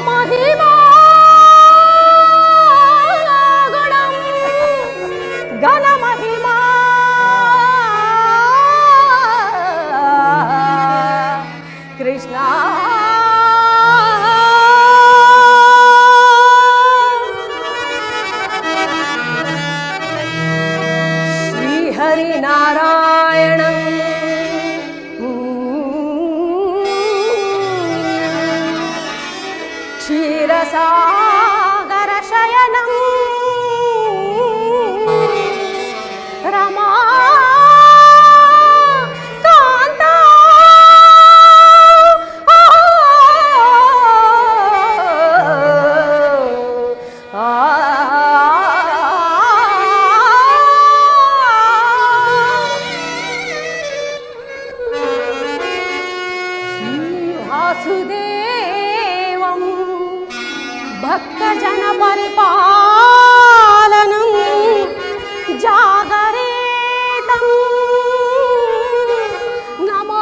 ಮಹಿಮಾ ಗುಣಂ ಘನ ಮಹಿಮಾ ಕೃಷ್ಣ ಶ್ರೀಹರಿನಾರಾಯಣ ಕ್ಷೀರಸಾಗರ ಶಯನಂ ರಮಾ ಕಾಂತ ವಾಸುದೇವಂ ಭಕ್ತಜನ ಪರಿಪಾಲನಂ ಜಾಗರೇತಂ ನಮೋ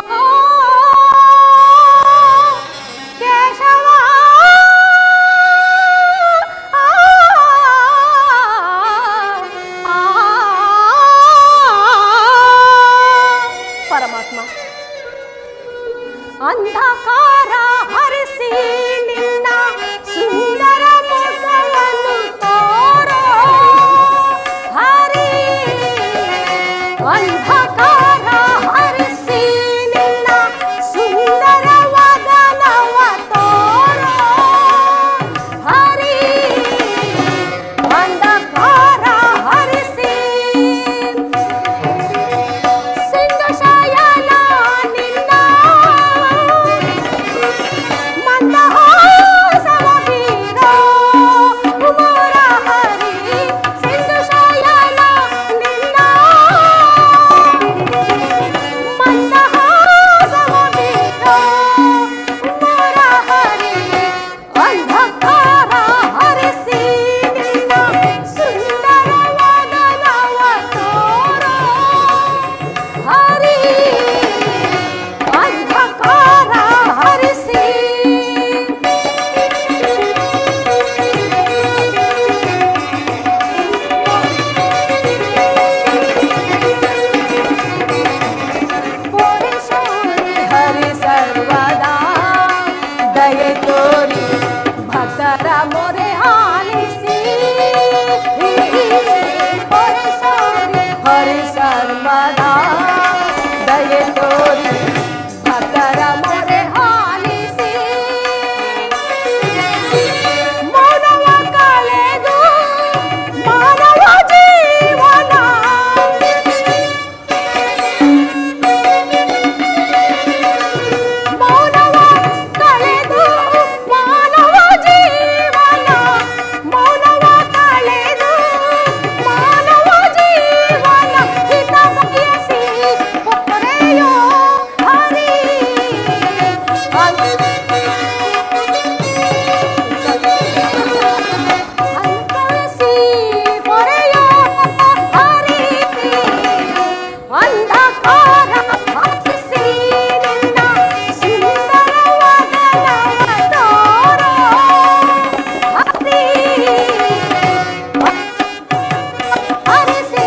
ಕೇಶವ ಪರಮಾತ್ಮ ಅಂಧಕಾರ ಹರಿಸಿ ನಿನ್ನ ಸುಂದರ ಮುಖವನ್ನು ತೋರೋ ಹರಿ ಅಂಧಕಾರ ಹರಿಸಿ ನಿನ್ನ ಸುಂದರ ವದನವ ತೋರೋ ಹರಿ ಅಂಧಕಾರ ಹರಿಸಿ ಸಿಂಧು ಶಯನ ನಿನ್ನ ಮಂದಹಾಸವ ಬೀರೋ ಉಮರ ಹರಿ ಸಿಂಧು ಶಯನ ನಿನ್ನ ಮಂದಹಾಸವ ಬೀರೋ ಉಮರ ಹರಿ ಅಂಧಕಾರ ಹರಿಸಿ ನಿನ್ನ ಸುಂದರ ವದನವ ತೋರೋ ಹರಿ ಅಂಧಕಾರ ಹರಿಸಿ ಪುರುಷೋರಿ ಹರಿ ಸರ್ವದಾ ದಯೆ ತೋರಿ ಭಕ್ತರ ಮೊರೆ ಆಲಿಸಿ ಪುರುಷೋರಿ ಹರಿ ಸರ್ವದಾ ದಯೆ ತೋರಿ ಭಕ್ತರ ಮೊರೆ ಆಲಿಸಿ ಮೌನವ ಕಳೆದು ಮಾನವ ಜೀವನ ಮೌನವ ಕಳೆದು ಮಾನವ ಜೀವನ ಮೌನವ ಕಳೆದು ಮಾನವ ಜೀವನ ಹಿತ ಬಯಸಿ ಪೊರೆಯೋ ಹರಿ ಅನುಕರಿಸಿ ಪೊರೆಯೋ ಹರಿ ಅಂಧಕಾರ ಹರಿಸಿ ನಿನ್ನ ಸುಂದರ ವದನವ ತೋರೋ ಹರಿ ಹರಿಸಿ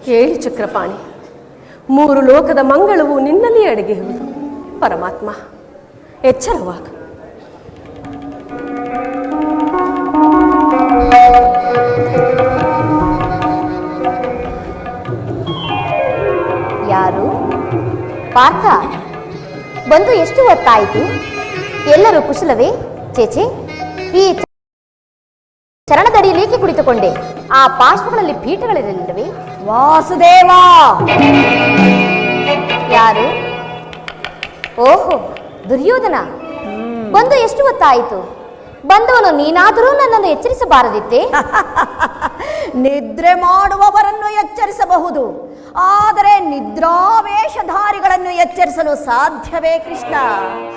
ಹೇಳಿ ಚಕ್ರಪಾಣಿ, ಮೂರು ಲೋಕದ ಮಂಗಳವು ನಿನ್ನಲ್ಲಿ ಅಡಗಿರುವುದು. ಪರಮಾತ್ಮ ಎಚ್ಚರವಾಗು. ಯಾರು? ಪಾರ್ಥ, ಬಂದು ಎಷ್ಟು ಹೊತ್ತಾಯಿತು? ಎಲ್ಲರೂ ಕುಶಲವೇ? ಚೇಚೆ, ಈ ಚರಣದಡಿಯಲೇಕೆ ಕುಳಿತುಕೊಂಡೆ? ಆ ಪಾರ್ಶ್ವಗಳಲ್ಲಿ ಪೀಠಗಳಿರಲಿಲ್ಲವೇ? ವಾಸುದೇವ, ಯಾರು? ಓಹೋ, ದುರ್ಯೋಧನ, ಬಂದು ಎಷ್ಟು ಹೊತ್ತಾಯಿತು? ಬಂದವನು ನೀನಾದರೂ ನನ್ನನ್ನು ಎಚ್ಚರಿಸಬಾರದಿತ್ತೆ? ನಿದ್ರೆ ಮಾಡುವವರನ್ನು ಎಚ್ಚರಿಸಬಹುದು, ಆದರೆ ನಿದ್ರಾವೇಶಧಾರಿಗಳನ್ನು ಎಚ್ಚರಿಸಲು ಸಾಧ್ಯವೇ ಕೃಷ್ಣ?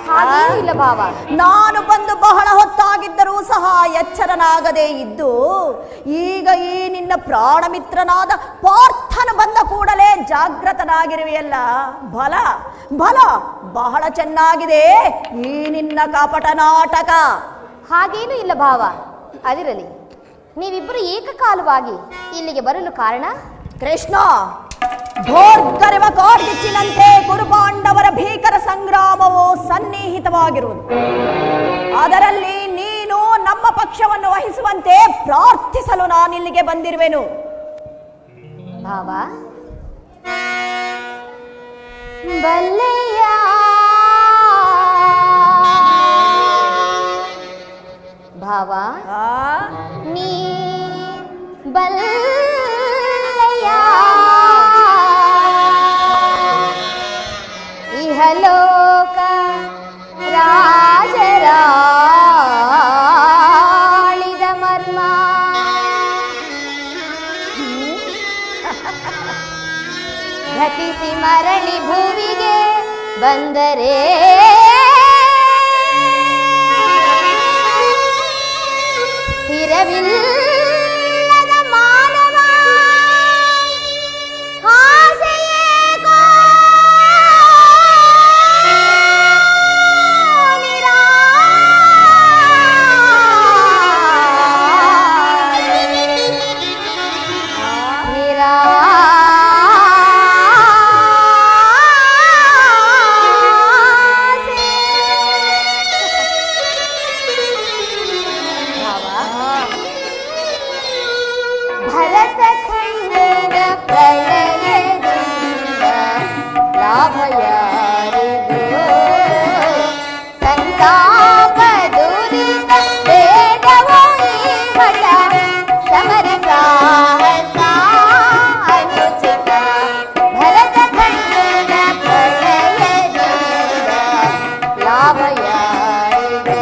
ಹಾಗೇನೂ ಇಲ್ಲ ಭಾವ. ನಾನು ಬಂದು ಬಹಳ ಹೊತ್ತಾಗಿದ್ದರೂ ಸಹ ಎಚ್ಚರನಾಗದೇ ಇದ್ದು ಈಗ ಈ ನಿನ್ನ ಪ್ರಾಣಮಿತ್ರನಾದ ಪಾರ್ಥನು ಬಂದ ಕೂಡಲೇ ಜಾಗೃತನಾಗಿರುವೆಯಲ್ಲ. ಬಲ ಬಲ, ಬಹಳ ಚೆನ್ನಾಗಿದೆ ಈ ನಿನ್ನ ಕಪಟ ನಾಟಕ. ಹಾಗೇನೂ ಇಲ್ಲ ಭಾವ. ಅದಿರಲಿ, ನೀವಿಬ್ಬರು ಏಕಕಾಲವಾಗಿ ಇಲ್ಲಿಗೆ ಬರಲು ಕಾರಣ? ಕೃಷ್ಣ, ಭೋರ್ಗರೆವ ಕಾಡ್ಗಿಚ್ಚಿನಂತೆ ಕುರುಪಾಂಡವರ ಭೀಕರ ಸಂಗ್ರಾಮವು ಸನ್ನಿಹಿತವಾಗಿರುವುದು. ಅದರಲ್ಲಿ ನೀನು ನಮ್ಮ ಪಕ್ಷವನ್ನು ವಹಿಸುವಂತೆ ಪ್ರಾರ್ಥಿಸಲು ನಾನಿಲ್ಲಿಗೆ ಬಂದಿರುವೆನು. ಭಾವ, ಬಲ್ಲೆಯ ಭಾವ, ನೀ ಬಲ್ಲೆಯ ಇಹಲೋಕ ರಾಜರಾಳಿದ ಮರ್ಮ. ಬಂದರೆ ಸ್ಥಿರವಿಲ್ಲದ ಮಾನವ ಆಸೆಯೇಕೋ ಭರತ ಖಂಡದ ಪ್ರಳಯದಿಂದ ಲಾಭ ಯಾರಿಗೋ ಸಂತಾಪ ದುರಿತ ಬೇಡವೋ ಈ ಹಠ ಸಮರ ಸಾಹಸ ಅನುಚಿತ ಭರತ ಖಂಡದ ಪ್ರಳಯದಿಂದ ಲಾಭ ಯಾರಿಗೋ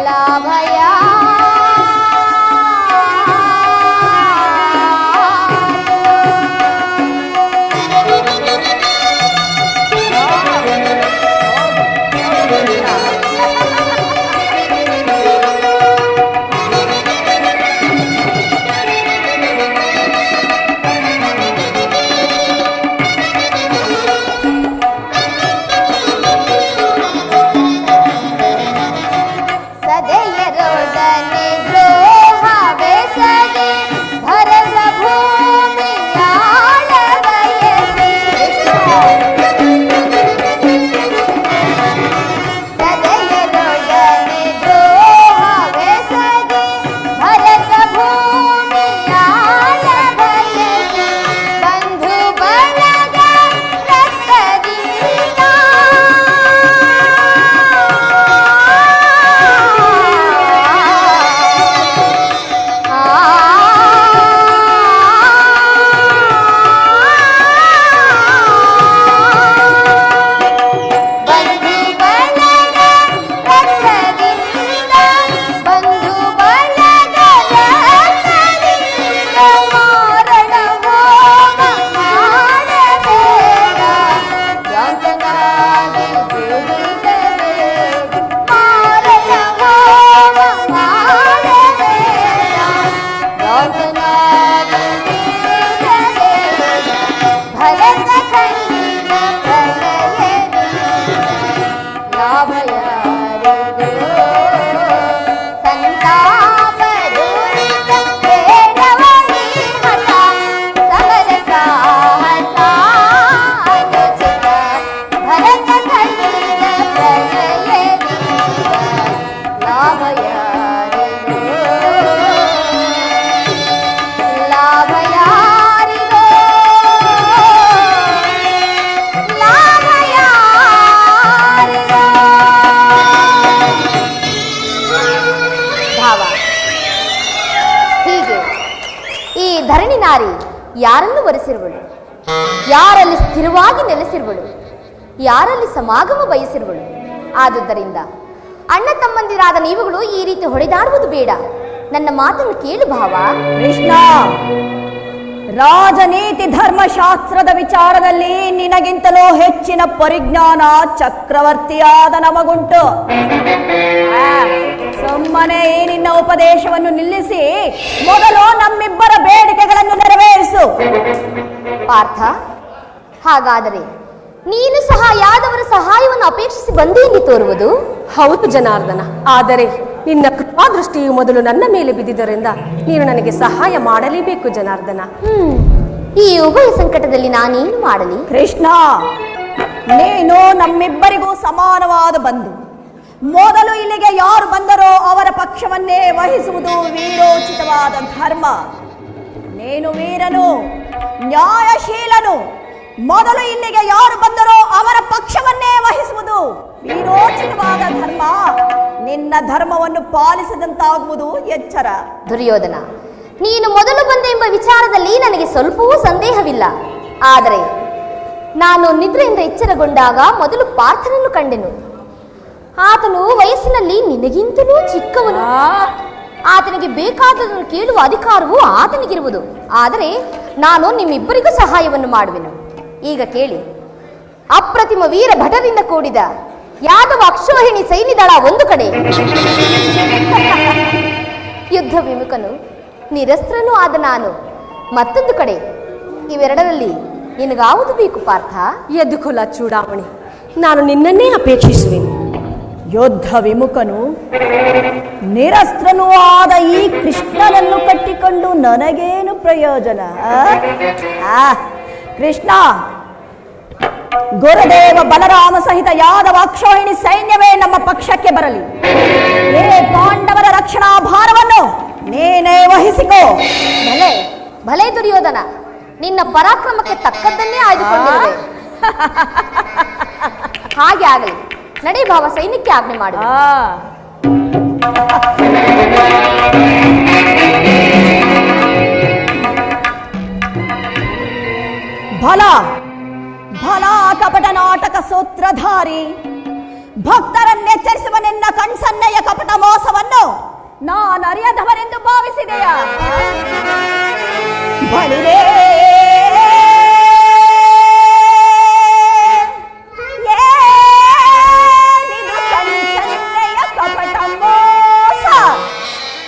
ಲಾಭ ಸದೆಯರೊಡನೆ ದ್ರೋಹವೆಸಗಿ ಭರದ ಭೂಮಿಯಾಳ ಬಯಸಿ ಸದೆಯರೊಡನೆ ದ್ರೋಹವೆಸಗಿ ಭರದ ಭೂಮಿಯಾಳ ಬಯಸಿ ಬಂಧು ಬಳಗ ರಕ್ತದಿಂದ ಬಂಧು ಬಳಗ ರಕ್ತದಿಂದ ಮಾರಣ ಹೋಮ ಮಾಡಬೇಡ ಜಾತನಾಗಿ ದುಡಿದಬೇಡ ಮಾರಣ ಹೋಮ ಮಾಡಬೇಡ ಜಾತನಾಗಿ ದುಡಿದಬೇಡ ಭರತ ಖಂಡಿತ ಪ್ರಳಯದಿಂದ ಲಾಭ ಯಾರಿಗೋ ಸಂತಾಪ ದುರಿತ ಬೇಡವ ಈ ಹಠ ಸಮರ ಸಾಹಸ ಅನುಚಿತ ಭರತ ಖಂಡಿತ ಪ್ರಳಯದಿಂದ ಲಾಭ ಯಾರಿಗೋ ಲಾಭ ಯಾರಿಗೋ ಲಾಭ ಯಾರಿಗೋ ಭಾವ ಹೀಗೆ ಈ ಧರಣಿ ನಾರಿ ಯಾರನ್ನು ವರಿಸಿರುವಳು, ಯಾರಲ್ಲಿ ಸ್ಥಿರವಾಗಿ ನೆಲೆಸಿರುವಳು, ಯಾರಲ್ಲಿ ಸಮಾಗಮ ಬಯಸಿರುವಳು. ಆದುದರಿಂದ ಅಣ್ಣ ತಮ್ಮಂದಿರಾದ ನೀವುಗಳು ಈ ರೀತಿ ಹೊಡೆದಾಡುವುದು ಬೇಡ. ನನ್ನ ಮಾತನ್ನು ಕೇಳು ಭಾವ. ಕೃಷ್ಣ, ರಾಜನೀತಿ ಧರ್ಮಶಾಸ್ತ್ರದ ವಿಚಾರದಲ್ಲಿ ನಿನಗಿಂತಲೂ ಹೆಚ್ಚಿನ ಪರಿಜ್ಞಾನ ಚಕ್ರವರ್ತಿಯಾದ ನಮಗುಂಟು. ಸುಮ್ಮನೆ ಈ ನಿನ್ನ ಉಪದೇಶವನ್ನು ನಿಲ್ಲಿಸಿ ಮೊದಲು ನಮ್ಮಿಬ್ಬರ ಬೇಡಿಕೆಗಳನ್ನು ನೆರವೇರಿಸು. ಪಾರ್ಥ, ಹಾಗಾದರೆ ನೀನು ಸಹ ಯಾದವರ ಸಹಾಯವನ್ನು ಅಪೇಕ್ಷಿಸಿ ಬಂದಿ ಎಂದು ತೋರುವುದು? ಹೌದು ಜನಾರ್ದನ, ಆದರೆ ನಿನ್ನ ಕೃಪಾದೃಷ್ಟಿಯು ಮೊದಲು ನನ್ನ ಮೇಲೆ ಬಿದ್ದಿದ್ದರಿಂದ ನೀನು ನನಗೆ ಸಹಾಯ ಮಾಡಲೇಬೇಕು ಜನಾರ್ದನ. ಈ ಉಭಯ ಸಂಕಟದಲ್ಲಿ ನಾನೇನು ಮಾಡಲಿ? ಕೃಷ್ಣ, ನೀನು ನಮ್ಮಿಬ್ಬರಿಗೂ ಸಮಾನವಾದ ಬಂಧು. ಮೊದಲು ಇಲ್ಲಿಗೆ ಯಾರು ಬಂದರೋ ಅವರ ಪಕ್ಷವನ್ನೇ ವಹಿಸುವುದು ವೀರೋಚಿತವಾದ ಧರ್ಮ. ನೀನು ವೀರನು, ನ್ಯಾಯಶೀಲನು. ಮೊದಲು ಇಲ್ಲಿಗೆ ಯಾರು ಬಂದರೋ ಅವರ ಪಕ್ಷವನ್ನೇ ವಹಿಸುವುದು ವೀರೋಚಿತವಾದ ಧರ್ಮ. ನಿನ್ನ ಧರ್ಮವನ್ನು ಪಾಲಿಸದಂತಾಗುವುದು ಎಚ್ಚರ. ದುರ್ಯೋಧನ, ನೀನು ಮೊದಲು ಬಂದೆ ಎಂಬ ವಿಚಾರದಲ್ಲಿ ನನಗೆ ಸ್ವಲ್ಪವೂ ಸಂದೇಹವಿಲ್ಲ. ಆದರೆ ನಾನು ನಿದ್ರೆಯಿಂದ ಎಚ್ಚರಗೊಂಡಾಗ ಮೊದಲು ಪಾರ್ಥನನ್ನು ಕಂಡೆನು. ಆತನು ವಯಸ್ಸಿನಲ್ಲಿ ನಿನಗಿಂತಲೂ ಚಿಕ್ಕವನು. ಆತನಿಗೆ ಬೇಕಾದದನ್ನು ಕೇಳುವ ಅಧಿಕಾರವು ಆತನಿಗಿರುವುದು. ಆದರೆ ನಾನು ನಿಮ್ಮಿಬ್ಬರಿಗೂ ಸಹಾಯವನ್ನು ಮಾಡುವೆನು. ಈಗ ಕೇಳಿ, ಅಪ್ರತಿಮ ವೀರ ಭಟರಿಂದ ಕೂಡಿದ ಯಾದವ ಅಕ್ಷೋಹಿಣಿ ಸೈನ್ಯದಳ ಒಂದು ಕಡೆ, ಯುದ್ಧ ವಿಮುಖನು ನಿರಸ್ತ್ರನೂ ಆದ ನಾನು ಮತ್ತೊಂದು ಕಡೆ. ಇವೆರಡರಲ್ಲಿ ನಿನಗಾವುದು ಬೇಕು ಪಾರ್ಥ? ಯದುಕುಲ ಚೂಡಾಮಣಿ, ನಾನು ನಿನ್ನನ್ನೇ ಅಪೇಕ್ಷಿಸುವೆನು. ಯುದ್ಧ ವಿಮುಖನು ನಿರಸ್ತ್ರನೂ ಆದ ಈ ಕೃಷ್ಣನನ್ನು ಕಟ್ಟಿಕೊಂಡು ನನಗೇನು ಪ್ರಯೋಜನ? ಕೃಷ್ಣ, ಗುರುದೇವ ಬಲರಾಮ ಸಹಿತ ಯಾದವ ಅಕ್ಷೋಹಿಣಿ ಸೈನ್ಯವೇ ನಮ್ಮ ಪಕ್ಷಕ್ಕೆ ಬರಲಿ. ಏ ಪಾಂಡವರ ರಕ್ಷಣಾ ಭಾರವನ್ನು ನೀನೇ ವಹಿಸಿಕೋ. ಭಲೆ ಭಲೆ ದುರ್ಯೋಧನ, ನಿನ್ನ ಪರಾಕ್ರಮಕ್ಕೆ ತಕ್ಕದ್ದನ್ನೇ ಆಯ್ದುಕೊಂಡಿರುವೆ. ಹಾಗೆ ಆಗಲಿ, ನಡೆ ಭಾವ, ಸೈನ್ಯಕ್ಕೆ ಆಜ್ಞೆ ಮಾಡು. ಭಲ ಭಲ ಕಪಟ ನಾಟಕ ಸೂತ್ರಧಾರಿ, ಭಕ್ತರನ್ನೆಚ್ಚರಿಸುವ ನಿನ್ನ ಕಣ್ಸನ್ನೆಯ ಕಪಟ ಮೋಸವನ್ನು ನಾನು ಅರಿಯದವರೆಂದು ಭಾವಿಸಿದೆಯ? ಬಳಿರೇ ಏನಿದು ಕಣ್ಸನ್ನೆಯ ಕಪಟ ಮೋಸ?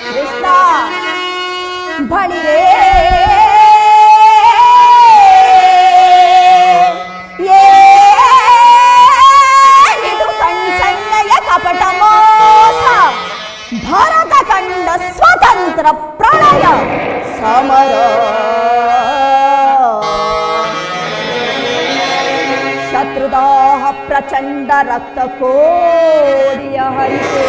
ಕೃಷ್ಣ, ಬಳಿರೇ ಏನಿದು ಕಣ್ಸನ್ನೆಯ ಕಪಟ ಮೋಸ? ಭಾರತ ಕಂಡ ಸ್ವತಂತ್ರ ಪ್ರಣಯ ಸಮರ, ಶತ್ರುದಾಹ ಪ್ರಚಂಡ ರಕ್ತ ಕೋಡಿಯ ಹರಿಸೆ,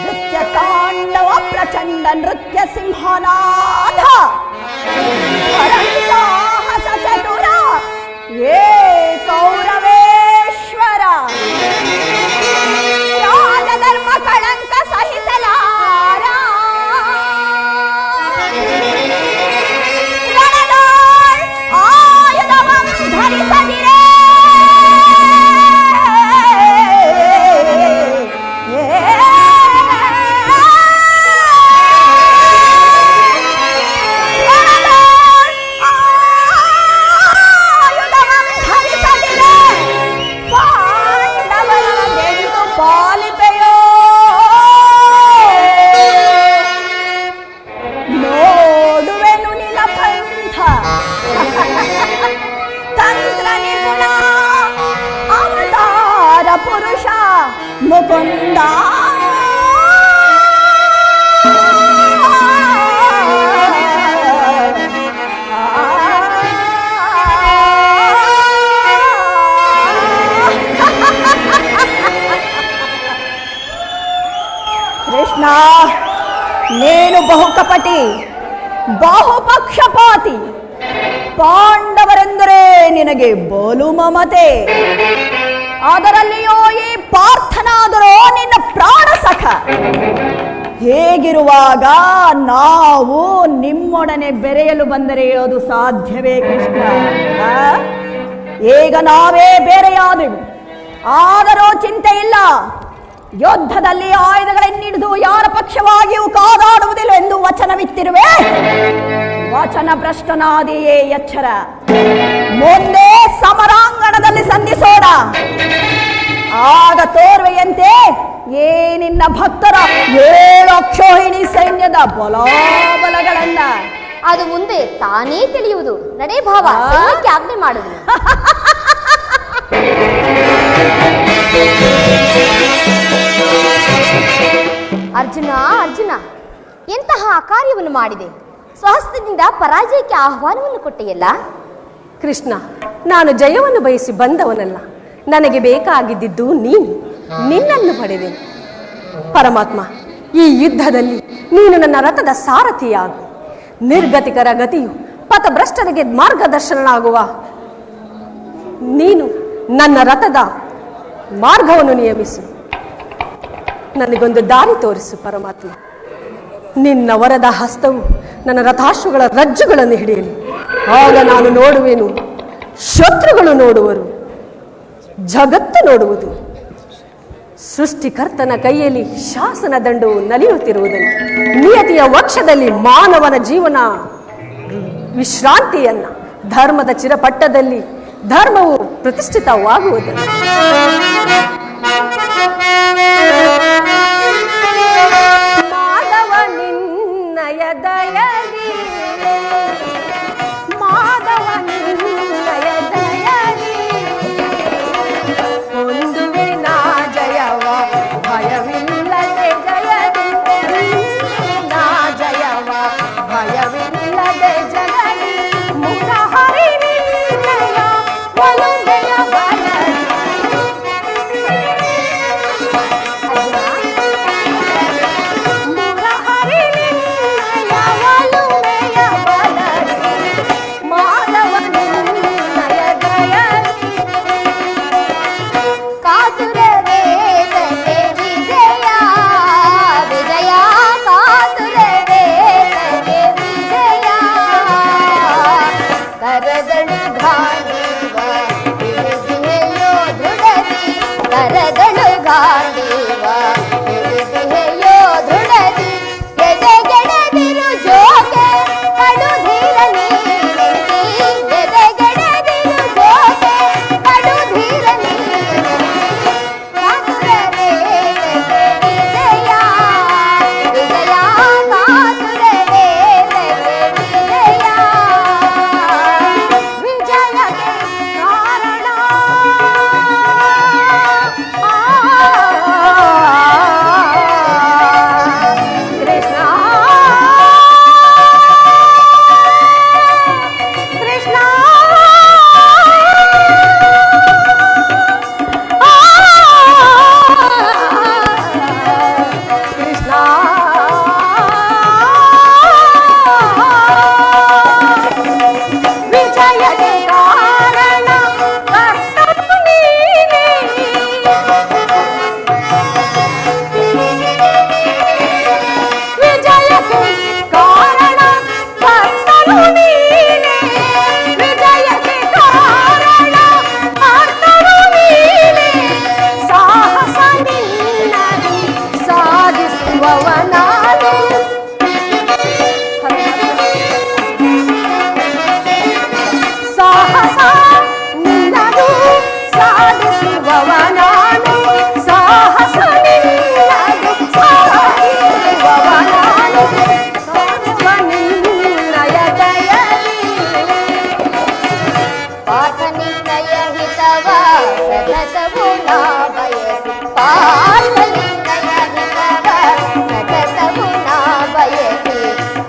ನೃತ್ಯ ತಾಂಡವ ಪ್ರಚಂಡ ನೃತ್ಯ ಸಿಂಹನಾದ, ಸಾಹಸ ಚತುರ ಏ ಕೌರವೇಶ್ವರ, ರಾಜಧರ್ಮ ಕಳಂಕ ಸಹಿಸಲಾರ, ರಣದಾಳ್ ಆಯುಧವಂ ಧರಿಸದಿರೇ, ನೋಡುವೆನು ನಿನ ಪಂಥ. ತಂತ್ರ ನಿಪುಣ ಅವತಾರ ಪುರುಷ ಮುಕುಂದ, ಕೃಷ್ಣ, ನೀನು ಬಹುಕಪಟಿ, ಬಹುಪಕ್ಷಪಾತಿ. ಪಾಂಡವರೆಂದರೆ ನಿನಗೆ ಬೋಲು ಮಮತೆ, ಅದರಲ್ಲಿಯೋ ಈ ಪಾರ್ಥನಾದರೋ ನಿನ್ನ ಪ್ರಾಣ ಸಖ. ಹೇಗಿರುವಾಗ ನಾವು ನಿಮ್ಮೊಡನೆ ಬೆರೆಯಲು ಬಂದರೆ ಅದು ಸಾಧ್ಯವೇ ಕೃಷ್ಣ? ಈಗ ನಾವೇ ಬೇರೆಯಾದೆವು, ಆದರೂ ಚಿಂತೆ ಇಲ್ಲ. ಯುದ್ಧದಲ್ಲಿ ಆಯುಧಗಳನ್ನಿಡಿದು ಯಾರ ಪಕ್ಷವಾಗಿಯೂ ಕಾದಾಡುವುದಿಲ್ಲ ಎಂದು ವಚನವಿತ್ತಿರುವೆ. ವಚನ ಭ್ರಷ್ಟನಾದಿಯೇ ಎಚ್ಚರ. ಮುಂದೆ ಸಮರಾಂಗಣದಲ್ಲಿ ಸಂಧಿಸೋಣ. ಆಗ ತೋರ್ವೆಯಂತೆ ಏನಿನ್ನ ಭಕ್ತರ 7 ಅಕ್ಷೋಹಿಣಿ ಸೈನ್ಯದ ಬಲಾಬಲಗಳನ್ನ. ಅದು ಮುಂದೆ ತಾನೇ ತಿಳಿಯುವುದು. ನಡೆ ಭಾವ, ಸೈನ್ಯಕ್ಕೆ ಆಜ್ಞೆ ಮಾಡುವುದು. ಅರ್ಜುನ, ಅರ್ಜುನ, ಎಂತಹ ಕಾರ್ಯವನ್ನು ಮಾಡಿದೆ? ಸ್ವಹಸ್ತದಿಂದ ಪರಾಜಯಕ್ಕೆ ಆಹ್ವಾನವನ್ನು ಕೊಟ್ಟೆಯಲ್ಲ? ಕೃಷ್ಣ, ನಾನು ಜಯವನ್ನು ಬಯಸಿ ಬಂದವನಲ್ಲ. ನನಗೆ ಬೇಕಾಗಿದ್ದಿದ್ದು ನೀನು. ನಿನ್ನನ್ನು ಪಡೆದೆನು. ಪರಮಾತ್ಮ, ಈ ಯುದ್ಧದಲ್ಲಿ ನೀನು ನನ್ನ ರಥದ ಸಾರಥಿಯಾಗು. ನಿರ್ಗತಿಕರ ಗತಿಯು ಪಥಭ್ರಷ್ಟರಿಗೆ ಮಾರ್ಗದರ್ಶನನಾಗುವ ನೀನು ನನ್ನ ರಥದ ಮಾರ್ಗವನ್ನು ನಿಯಮಿಸು. ನನಗೊಂದು ದಾರಿ ತೋರಿಸು ಪರಮಾತ್ಮ. ನಿನ್ನ ವರದ ಹಸ್ತವು ನನ್ನ ರಥಾಶ್ವಗಳ ರಜ್ಜುಗಳನ್ನು ಹಿಡಿಯಲಿ. ಆಗ ನಾನು ನೋಡುವೆನು, ಶತ್ರುಗಳು ನೋಡುವರು, ಜಗತ್ತು ನೋಡುವುದು. ಸೃಷ್ಟಿಕರ್ತನ ಕೈಯಲ್ಲಿ ಶಾಸನ ದಂಡವು ನಲಿಯುತ್ತಿರುವುದನ್ನು, ನಿಯತಿಯ ವಕ್ಷದಲ್ಲಿ ಮಾನವನ ಜೀವನ ವಿಶ್ರಾಂತಿಯನ್ನ, ಧರ್ಮದ ಚಿರಪಟ್ಟದಲ್ಲಿ ಧರ್ಮವು ಪ್ರತಿಷ್ಠಿತವಾಗುವುದು. ಮಾಧವ ನಿನ್ನಯ ದಯದಿ, ಮಾಧವ ನಿನ್ನಯ ದಯದಿ, ಹೊಂದುವೆ ನಾ ಜಯವ ಭಯವಿಲ್ಲದೆ ಜಯದಿ, ನಾ ಜಯವ ಭಯವಿಲ್ಲದೆ ಜಗದಿ, ಮುಖ ಹರಿ ನಿನ್ನಯ ಒಲುಮೆಯ ಬಲದಿ. ಮುಖ ಹರಿ ನಿನ್ನಯ ಒಲುಮೆಯ ಬಲದಿ, ಮಾಧವ ನಿನ್ನಯ ದಯದಿ. ಕಾತುರವೇ ತಲೆ ವಿಜಯ ವಿಜಯ, ಕಾತುರವೇ ತಲೆ ವಿಜಯ, ಕರದಳು ಗಾಂಡೀವ ಹಿಡಿದಿಯೋ ದೃಢದಿ, ಕರದಳು ಗಾಂಡೀವ ಹಿಡಿದಿಯೋ ದೃಢದಿ, ಎದೆಗೆಡದಿರು ಜೋಗೆ ಕಡು ಧೀರ ನೀನೆನಿಸಿ, ಎದೆಗೆಡದಿರು ಜೋಗೆ ಕಡು ಧೀರ ನೀನೆನಿಸಿ, ಕಾತುರವೇ ತಲೆ ವಿಜಯ ವಿಜಯ, ಕಾತುರವೇ ತಲೆ ವಿಜಯ, ವಿಜಯಕ್ಕೆ ಕಾರಣ ಕೃಷ್ಣ ಕೃಷ್ಣ ಕೃಷ್ಣ ವಿಜಯಕ್ಕೆ ಕಾರಣ ಕರ್ತನು ನೀನೇ, ವಿಜಯಕ್ಕೆ ಕಾರಣ ಕರ್ತನು ನೀನೇ, ವಿಜಯಕ್ಕೆ ಕಾರಣ ಕರ್ತನು ನೀನೇ, ಸಾಹಸ ನಿನ್ನದು ಸಾಧಿಸುವವ ನಾನು, ಸಾಹಸ ನಿನ್ನದು ಸಾಧಿಸುವವ ನಾನು, ಸಾಹಸ ನಿನ್ನದು ಸಾಧಿಸುವವ ನಾನು, ಕಾಣುವ ನಿನ್ನಯ ದಯದಿ. ಪಾರ್ಥ ನಿನ್ನಯ ಹಿತವ ಸತತವು ನಾ ಬಯಸಿ, ಪಾರ್ಥ ನಿನ್ನಯ ಹಿತವ ಸತತವು ನಾ ಬಯಸಿ,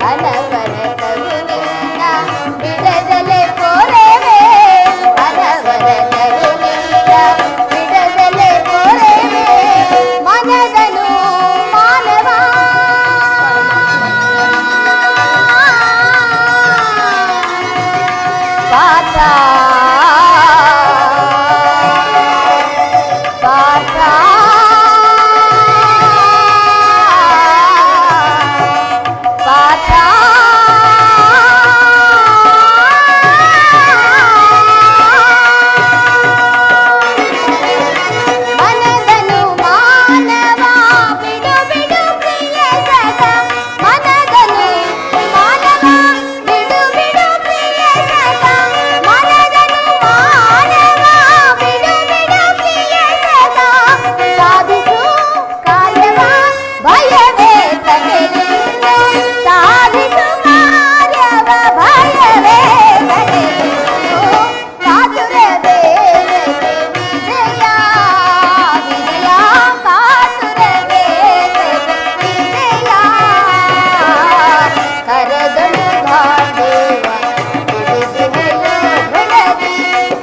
ಅನವರತವು ನಿನ್ನ ಬಿಡದಲೆ ಪೊರೆವೆ, ಅನವರತವು ನಿನ್ನ ಬಿಡದಲೆ ಪೊರೆವೆ, ಮನದನು ಮಾನವ ಪಾತ್ರ ಪಾತ್ರ ಪಾತ್ರ ಮನದನು ಮಾನವ ಬಿಡು ಬಿಡು ಪ್ರಿಯ ಸಖ, ಮನದನು ಮಾನವ ಬಿಡು ಬಿಡು ಪ್ರಿಯ ಸಖ, ಮನದನು ಮಾನವ ಬಿಡು ಬಿಡು ಪ್ರಿಯ ಸಖ, ಸಾಧಿಸು ಕಾರ್ಯವ ಭಯವೇ ತಡೆಯುವುದು, ಸಾಧಿಸು ಕಾರ್ಯವ ಭಯವೇ ತಡೆಯುವುದು, ಕಾತುರವೇ ವಿಜಯ ವಿಜಯ, ಕಾತುರವೇ ವಿಜಯ, ಕರದಳು ಗಾಂಡೀವ ಹಿಡಿದಿಯೋ ದೃಢದಿ,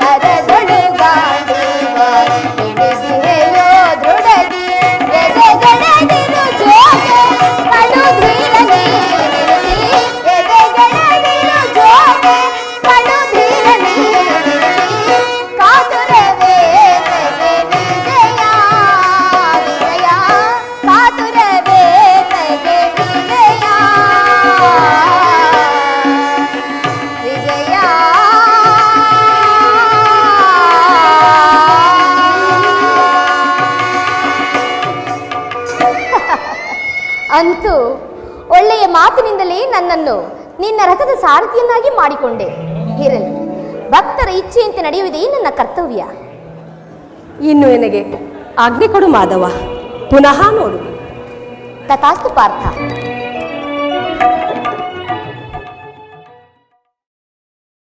ಕರದಳು ಗಾಂಡೀವ ಹಿಡಿದಿಯೋ ದೃಢದಿ, ಎದೆಗೆಡದಿರು ಜೋಗೆ ಕಡು ಧೀರ ನೀನೆನಿಸಿ, ಎದೆಗೆಡದಿರು ಜೋಗೆ ಕಡು ಧೀರ ನೀನೆನಿಸಿ, ಕಾತುರವೇ ತಲೆ ವಿಜಯ ವಿಜಯ, ಕಾತುರವೇ ತಲೆ ವಿಜಯ ವಿಜಯ. ಅಂತೂ ಒಳ್ಳೆಯ ಮಾತಿನಿಂದಲೇ ನನ್ನನ್ನು ನಿನ್ನ ರಥದ ಸಾರಥಿಯನ್ನಾಗಿ ಮಾಡಿಕೊಂಡೆ. ಇರಲಿ, ಭಕ್ತರ ಇಚ್ಛೆಯಂತೆ ನಡೆಯುವುದೇ ನನ್ನ ಕರ್ತವ್ಯ. ಇನ್ನು ನನಗೆ ಆಜ್ಞೆ ಕೊಡು ಮಾಧವ, ಪುನಃ ನೋಡು. ತಥಾಸ್ತು ಪಾರ್ಥ.